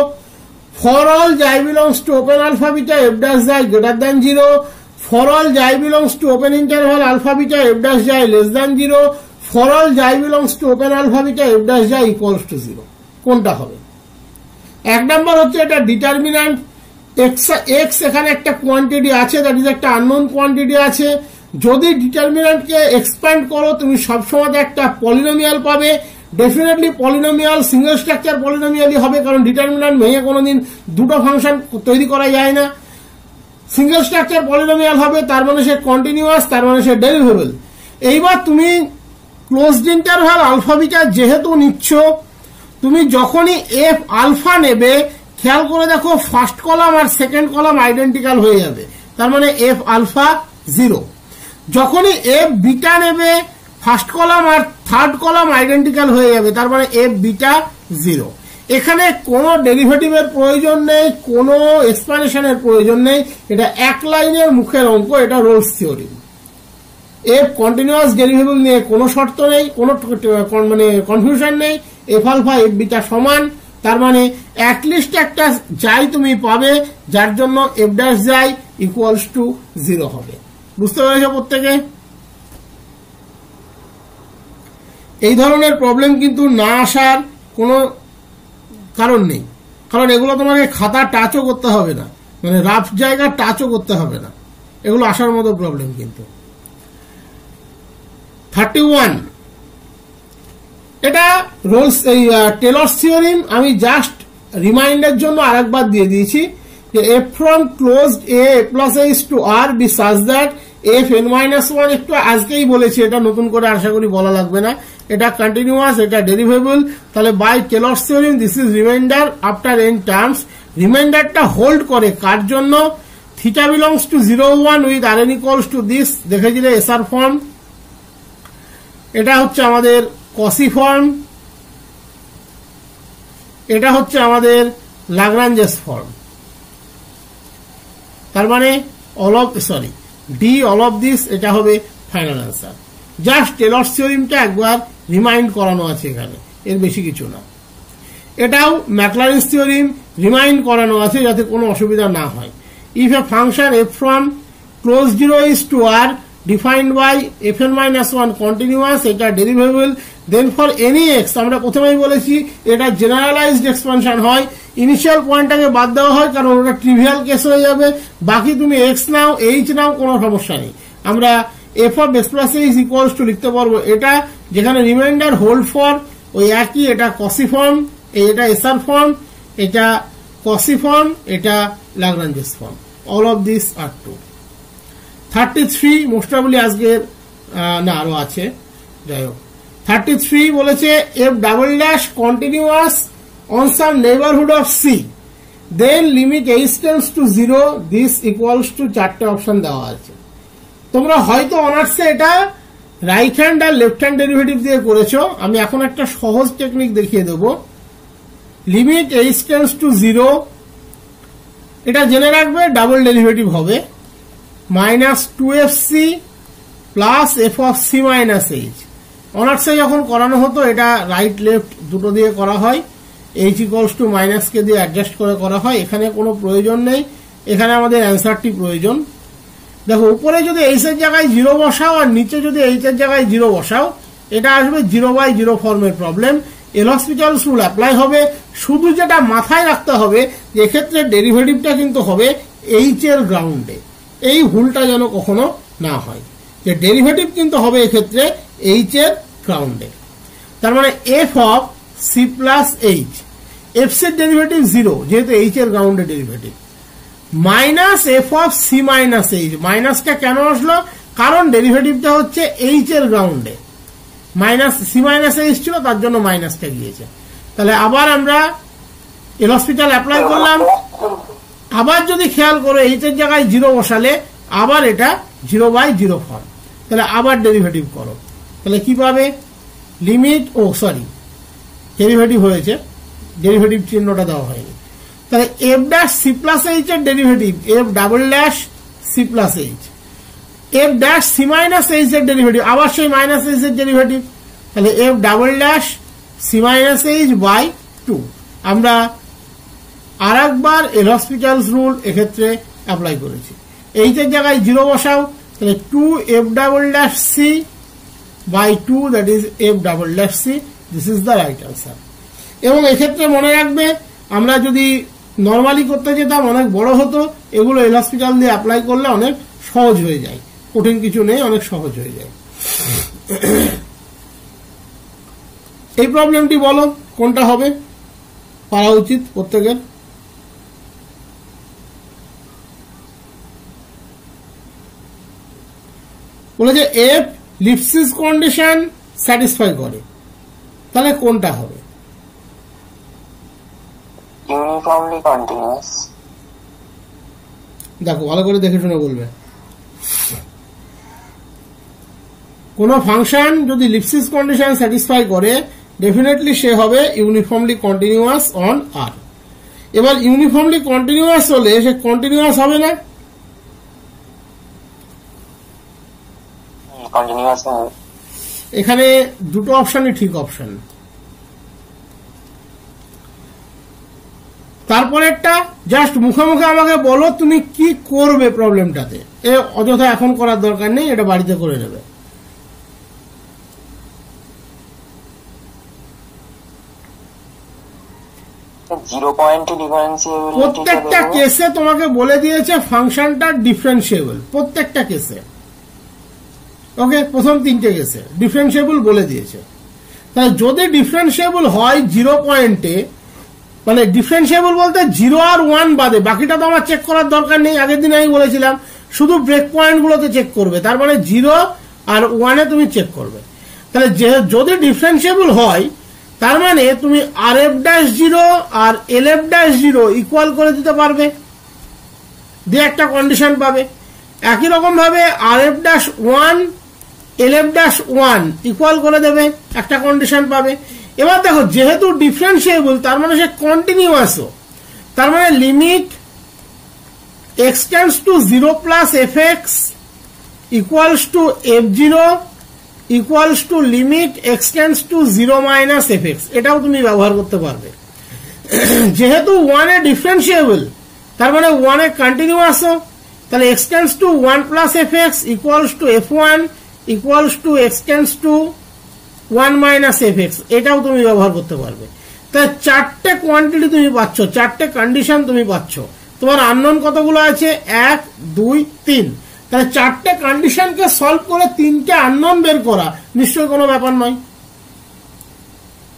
for all xi belongs to open alpha beta f'(xi) greater than 0, for all xi belongs to open interval alpha beta f'(xi) less than 0, for all xi belongs to open alpha beta f'(xi) equals to 0। কোনটা হবে? এক নাম্বার হচ্ছে এটা ডিটারমিন্যান্ট x এখানে একটা কোয়ান্টিটি আছে, দ্যাট ইজ একটা আননোন কোয়ান্টিটি আছে। যদি ডিটারমিন্যান্টকে এক্সপ্যান্ড করো তুমি সবসময় একটা পলিনোমিয়াল পাবে, ডেফিনেটলি পলিনোমিয়াল সিঙ্গেল স্ট্রাকচার পলিনোমিয়ালই হবে, কারণ ডিটারমিন্যান্ট ভেঙে কোনোদিন দুটো ফাংশন তৈরি করা যায় না। সিঙ্গেল স্ট্রাকচার পলিনোমিয়াল হবে, তার মানে সে কন্টিনিউয়াস, তার মানে সে ডেরিভেবল। এইবার তুমি ক্লোজড ইন্টারভাল আলফা বিটা যেহেতু নিচ্ছ, তুমি যখনই এফ আলফা নেবে, খেয়াল করে দেখো ফার্স্ট কলাম আর সেকেন্ড কলাম আইডেন্টিক্যাল হয়ে যাবে, তার মানে এফ আলফা 0। যখনই এফ বিটা নেবে, ফার্স্ট কলাম আর থার্ড কলাম আইডেন্টিক্যাল হয়ে যাবে, তার মানে এফ বিটা 0। এখানে কোনো ডেরিভেটিভের প্রয়োজন নেই, কোনো এক্সপ্লানেশনের প্রয়োজন নেই, এটা এক লাইনের মুখের অঙ্ক, এটা রোলস থিওরিম। এফ কন্টিনিউয়াস ডেরিভেবল নিয়ে কোনো শর্ত নেই, কোনো মানে কনফিউশন নেই। এফ আলফা এফ বিটা সমান, তার মানে অ্যাটলিস্ট একটা যাই তুমি পাবে যার জন্য এফ ড্যাশ যাই ইকুয়ালস টু 0 হবে। বুঝতে পেরেছ প্রত্যেকে? এই ধরনের প্রবলেম কিন্তু না আসার কোনো কারণ নেই, কারণ এগুলো তোমাকে খাতা টাচও করতে হবে না, মানে রাফ জায়গা টাচও করতে হবে না, এগুলো আসার মতো প্রবলেম। কিন্তু 31 এটা রোলস এই টেলরস থিওরিম। আমি জাস্ট রিমাইন্ডের জন্য আরেকবার দিয়ে দিয়েছি যে f from closed a plus h to R be such that f n minus 1, একটু আজকেই বলেছি, এটা নতুন করে আশা করি বলা লাগবে না, এটা কন্টিনিউয়াস, এটা ডেরিভেবল। তাহলে by Taylor's theorem this is remainder after n terms. রিমাইন্ডারটা হোল্ড করে কার জন্য? Theta belongs to 0 1 with r n equals to this, দেখেছিলে এসআর ফর্ম। এটা হচ্ছে আমাদের কসি ফর্ম, এটা হচ্ছে আমাদের লাগরাঞ্জেস ফর্ম। তার মানে ডি অল অফ দিস, এটা হবে ফাইনাল অ্যান্সার। জাস্ট টেলরস থিওরিমটা একবার রিমাইন্ড করানো আছে এখানে, এর বেশি কিছু না। এটাও ম্যাকলারিন্স থিওরিম রিমাইন্ড করানো আছে যাতে কোনো অসুবিধা না হয়। If a function f from close 0 is to R defined by fn minus 1 continuous, এটা derivable, then for any x, আমরা প্রথমেই বলেছি এটা জেনারেলাইজড এক্সপানশন হয়, ইনিশিয়াল পয়েন্টটাকে বাদ দেওয়া হয় কারণ ওটা ট্রিভিয়াল কেস হয়ে যাবে, বাকি তুমি এক্স নাও এইচ নাও কোনো সমস্যা নেই। আমরা F of x plus H equals to লিখতে পারবো এটা, যেখানে রিমাইন্ডার হোল্ড ফর ওই একই, এটা কসি ফর্ম, এটা এসআর ফর্ম, এটা কসি ফর্ম, এটা Lagrange's form. All of this আর টু। 33 মোস্ট প্রবাবলি আজকের না আরো আছে, যাই হোক 33 বলেছে f double dash continuous on some neighbourhood of c then limit h tends to 0 this equals to 4টে অপশন দেওয়া আছে। তোমরা হয়তো অনার্সে এটা রাইট হ্যান্ড আর লেফট হ্যান্ড ডেরিভেটিভ দিয়ে করেছো, আমি এখন একটা সহজ টেকনিক দেখিয়ে দেবো। লিমিট এইচ টেন্ডস টু 0, এটা জেনে রাখবে ডাবল ডেরিভেটিভ হবে -2fc plus f of c minus h. অনার্সে যখন করানো হতো এটা রাইট লেফট দুটো দিয়ে করা হয়, এইচ ইকুয়ালস টু মাইনাস কে দিয়ে অ্যাডজাস্ট করে করা হয়, এখানে কোনো প্রয়োজন নেই, এখানে আমাদের অ্যান্সারটি প্রয়োজন। দেখো উপরে যদি এইচ এর জায়গায় 0 বসাও আর নিচে যদি এইচ এর জায়গায় 0 বসাও, এটা আসবে 0/0 ফর্মের প্রবলেম। এল'হসপিটালস রুল অ্যাপ্লাই হবে। শুধু যেটা মাথায় রাখতে হবে যে এক্ষেত্রে ডেরিভেটিভটা কিন্তু হবে এইচ এর গ্রাউন্ডে, এই ভুলটা যেন কখনো না হয়, যে ডেরিভেটিভ কিন্তু হবে এক্ষেত্রে এইচ এর গ্রাউন্ডে। তার মানে f of c plus h, f এর ডেরিভেটিভ 0 যেহেতু এইচ এর গ্রাউন্ডে derivative, minus f of c minus h. মাইনাসটা কেন আসলো? কারণ ডেরিভেটিভটা হচ্ছে এইচ এর গ্রাউন্ডে, মাইনাস সি মাইনাস এইচ ছিল তার জন্য মাইনাসটা গিয়েছে। তাহলে আবার আমরা এল'হসপিটাল অ্যাপ্লাই করলাম, আবার যদি খেয়াল করো এইচ এর জায়গায় 0 বসালে আবার এটা 0/0 ফর্ম, তাহলে আবার ডেরিভেটিভ করো, তাহলে কি পাবে? লিমিট ডেরিভেটিভ হয়েছে, ডেরিভেটিভ চিহ্নটা দেওয়া হয়নি, তাহলে f dash c plus h এর derivative f double dash c plus h, f dash c minus h এর ডেরিভেটিভ আবার সেই মাইনাস এইচ এর ডেরিভেটিভ, তাহলে f double dash c minus h by 2। আমরা আর একবার এল'হসপিটালস রুল এক্ষেত্রে অ্যাপ্লাই করেছি। এইচ এর জায়গায় 0 বসাও, তাহলে 2 f double dash c by 2, that is f double dash c, this is the right answer. এবং এক্ষেত্রে মনে রাখবে আমরা যদি নর্মালি করতে যেতাম অনেক বড় হতো, এগুলো এল'হসপিটাল দিয়ে অ্যাপ্লাই করলে অনেক সহজ হয়ে যায়, কঠিন কিছু নেই, অনেক সহজ হয়ে যায়। এই প্রবলেমটি বলো কোনটা হবে, পারা উচিত প্রত্যেকের? বলেছে এফ লিপসিস কন্ডিশন স্যাটিসফাই করে, তাহলে কোনটা হবে? Uniformly continuous. দেখো ভালো করে দেখে শুনে বলবে। কোনো ফাংশন যদি লিপসিস কন্ডিশন স্যাটিসফাই করে ডেফিনেটলি সে হবে ইউনিফর্মলি কন্টিনিউয়াস অন আর। এবার ইউনিফর্মলি কন্টিনিউয়াস হলে সে কন্টিনিউয়াস হবে না? এখানে দুটো অপশনই ঠিক অপশন। তারপরে একটা জাস্ট মুখে মুখে আমাকে বলো তুমি কি করবে প্রবলেমটাতে, এ অযথা এখন করার দরকার নেই, এটা বাড়িতে করে নেবে। প্রত্যেকটা কেসে তোমাকে বলে দিয়েছে ফাংশনটা ডিফারেন্সিয়েবল, প্রত্যেকটা কেসে। ওকে, প্রথম তিনটে কেসে ডিফারেন্সিয়েবল বলে দিয়েছে। তাহলে যদি ডিফারেন্সিয়েবল হয় 0 পয়েন্টে, মানে ডিফারেন্সিয়েবল বলতে 0 আর 1 বাদে, বাকিটা তো আমার চেক করার দরকার নেই, আগের দিন আমি বলেছিলাম শুধু ব্রেক পয়েন্ট গুলোতে চেক করবে, তার মানে 0 আর 1-এ তুমি চেক করবে। তাহলে যদি ডিফারেন্সিয়েবল হয় তার মানে তুমি RF'0 আর LF'0 ইকুয়াল করে দিতে পারবে, দিয়ে একটা কন্ডিশন পাবে। একই রকম ভাবে RF'1 LF'1 ইকুয়াল করে দেবে, একটা কন্ডিশন পাবে। এবার দেখো যেহেতু ডিফারেন্সিয়েবল তার মানে সে কন্টিনিউয়াসও, তার মানে limit x tends to 0 plus fx equals two f0 equals to limit x tends to 0 minus fx, এটাও তুমি ব্যবহার করতে পারবে। যেহেতু 1 এ ডিফারেন্সিয়েবল তার মানে 1 এ কন্টিনিউয়াসও, তাহলে x tends to 1 plus fx equals two f1 equals to x tends to 1 minus fx, এটাও তুমি ব্যবহার করতে পারবে। তাই চারটে কোয়ান্টিটি তুমি পাচ্ছ, চারটে কন্ডিশন তুমি পাচ্ছ। তোমার আননোন কতগুলো আছে? 1 2 3। তাহলে চারটে কন্ডিশনকে সলভ করে তিনটে আননোন বের করা নিশ্চয়ই কোনো ব্যাপার নয়।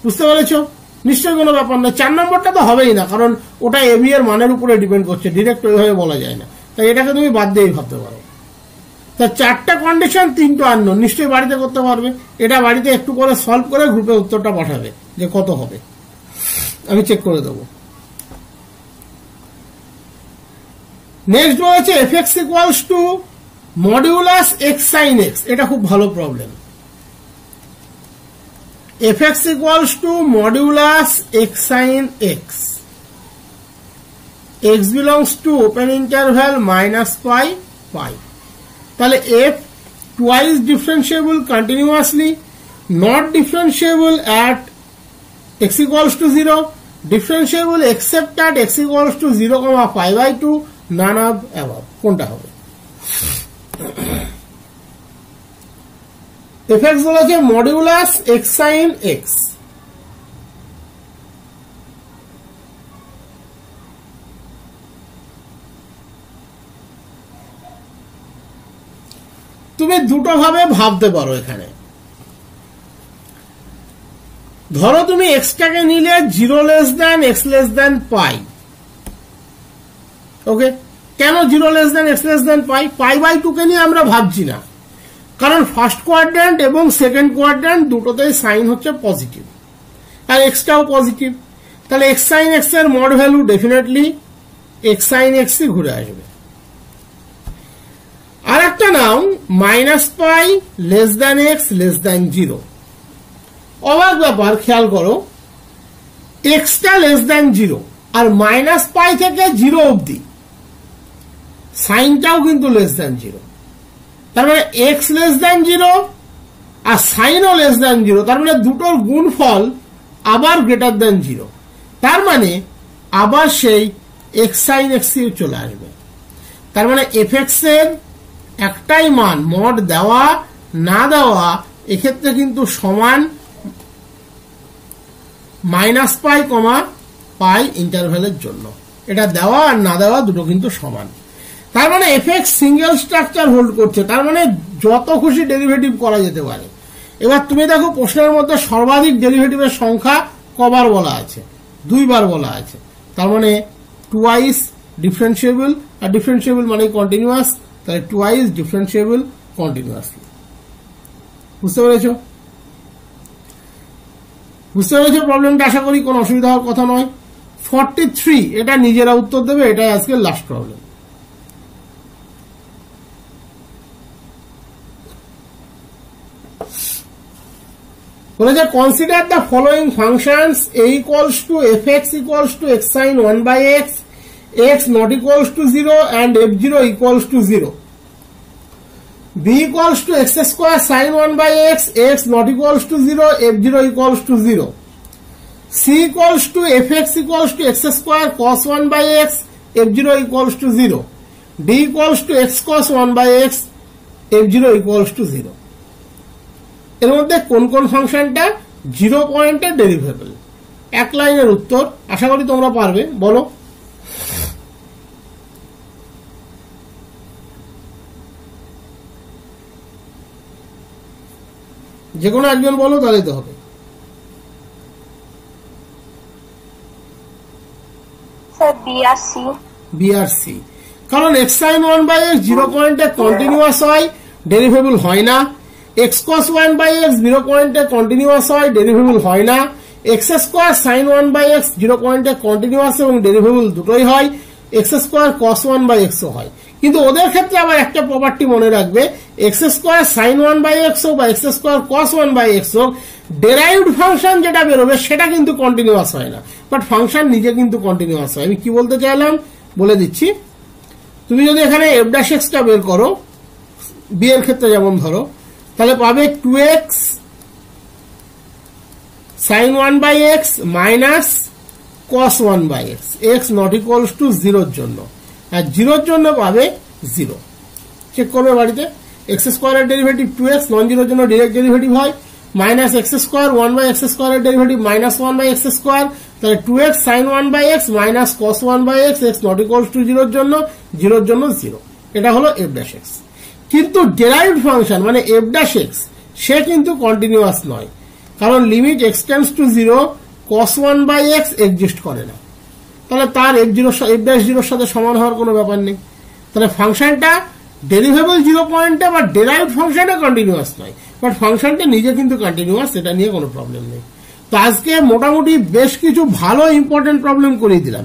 বুঝতে পেরেছো? নিশ্চয়ই কোনো ব্যাপার নয়। 4 নম্বরটা তো হবেই না, কারণ ওটা এবি এর মানের উপরে ডিপেন্ড করছে, ডিরেক্ট ওইভাবে বলা যায় না। তাই এটাকে তুমি বাদ দিয়েই ভাবতে পারো। তা চারটা কন্ডিশন, তিনটা আননোন, নিশ্চয়ই বাড়িতে করতে পারবে। এটা বাড়িতে একটু করে সলভ করে গ্রুপে উত্তরটা পাঠাবে যে কত হবে, আমি চেক করে দেবো। নেক্সট বলেছে fx equals two modulus x sin x, এটা খুব ভালো problem. fx equals two modulus x sin x, x belongs to open interval -pi pi। তাহলে f twice differentiable continuously, not differentiable at x equals to 0, differentiable except at x equals to 0, pi by 2, none of above। কোনটা হবে? fx বলেছে মডিউলাস x sin x। তুমি দুটো ভাবে ভাবতে পারো এখানে। ধরো তুমি এক্সটাকে নিলে 0 less than x less than pi. Okay, কেন 0 less than x less than pi? Pi by 2 কে নিয়ে আমরা ভাবছি না, কারণ ফার্স্ট কোয়াড্র্যান্ট এবং সেকেন্ড কোয়াড্র্যান্ট দুটোতেই সাইন হচ্ছে পজিটিভ আর এক্সটাও পজিটিভ। তাহলে x sin x এর mod value definitely x sin x ঘুরে আসবে। আর একটা নাও -pi less than x less than 0। অবাক ব্যাপার, খেয়াল করো, এক্সটা লেস দেন 0 আর -পাই থেকে 0 অবধি সাইনটাও কিন্তু লেস দেন 0। তার মানে x লেস দেন 0 আর সাইনও লেস দেন 0, তার মানে দুটোর গুণফল আবার গ্রেটার দেন 0। তার মানে আবার সেই x sin x চলে আসবে। তার মানে fx এর একটাই মান, মড দেওয়া না দেওয়া এক্ষেত্রে কিন্তু সমান -পাই, পাই ইন্টারভ্যালের জন্য। এটা দেওয়া আর না দেওয়া দুটো কিন্তু সমান। তার মানে fx সিঙ্গেল স্ট্রাকচার হোল্ড করছে, তার মানে যত খুশি ডেরিভেটিভ করা যেতে পারে। এবার তুমি দেখো প্রশ্নের মধ্যে সর্বাধিক ডেরিভেটিভের সংখ্যা কবার বলা আছে? 2 বার বলা আছে। তার মানে টুয়াইস ডিফারেন্সিয়েবল, আর ডিফারেন্সিয়েবল মানে কন্টিনিউয়াস, তাহলে টুয়াইস ডিফারেন্সিয়েবল কন্টিনিউয়াসলি। বুঝতে পেরেছো? বুঝতে পেরেছো প্রবলেমটা? আশা করি কোনো অসুবিধা হওয়ার কথা নয়। 43 এটা নিজেরা উত্তর দেবে, এটাই আজকে লাস্ট প্রবলেম। বলেছে consider the following functions a equals to fx equals to x sin 1 by x, x not equals to 0 and f0 equals to 0. b equals to x square sin 1 by x, x not equals to 0, f0 equals to 0. c equals to fx equals to x square cos 1 by x, f0 equals to 0. d equals to x cos 1 by x, f0 equals to 0. এর মধ্যে কোন কোন ফাংশনটা 0 পয়েন্টে ডেরিভেবল? এক লাইনের উত্তর, আশা করি তোমরা পারবে। বলো। যে কোনো একজন বলো, তাহলে তো হবে। বি আর সি। কারণ x sin 1 by x 0 পয়েন্টে কন্টিনিউয়াস হয়, ডেরিভেবল হয় না। x cos 1 by x 0 পয়েন্টে কন্টিনিউয়াস হয়, ডেরিভেবল হয় না। x square sin 1 by x 0 পয়েন্টে কন্টিনিউয়াস এবং ডেরিভেবল দুটোই হয়। x square cos 1 by x ও হয়। কিন্তু ওদের ক্ষেত্রে আবার একটা প্রপার্টি মনে রাখবে, x square sin 1 by x হোক বা x square cos 1 by x হোক, ডেরাইভড ফাংশন যেটা বেরোবে সেটা কিন্তু কন্টিনিউয়াস হয় না, বাট ফাংশন নিজে কিন্তু কন্টিনিউয়াস হয়। আমি কি বলতে চাইলাম বলে দিচ্ছি। তুমি যদি এখানে f' টা বের করো, বি এর ক্ষেত্রে যেমন ধরো, তাহলে পাবে 2x sin 1 by x minus cos 1 by x, x not equals to 0 এর জন্য, আর 0 এর জন্য পাবে 0। চেক করবে বাড়িতে। x স্কয়ারের ডেরিভেটিভ 2x, নন জিরোর জন্য ডাইরেক্ট ডেরিভেটিভ হয়, minus x square 1 by x স্কয়ারের derivative minus 1 by x square, তাহলে 2x sin 1 by x minus cos 1 by x, x not equals to 0 এর জন্য, 0 এর জন্য 0। এটা হলো f'। কিন্তু ডেরাইভড ফাংশন মানে f', সে কিন্তু কন্টিনিউয়াস নয়, কারণ limit x tends to 0 cos 1 by x exist করে না। তাহলে তার f'0 এর সাথে সমান হওয়ার কোনো ব্যাপার নেই। তাহলে ফাংশনটা ডেরিভেবল 0 পয়েন্টে বা ডেরাইভড ফাংশনটা কন্টিনিউয়াস নয়, বাট ফাংশনটা নিজে কিন্তু কন্টিনিউয়াস, এটা নিয়ে কোনো প্রবলেম নেই। তো আজকে মোটামুটি বেশ কিছু ভালো ইম্পর্টেন্ট প্রবলেম করিয়ে দিলাম।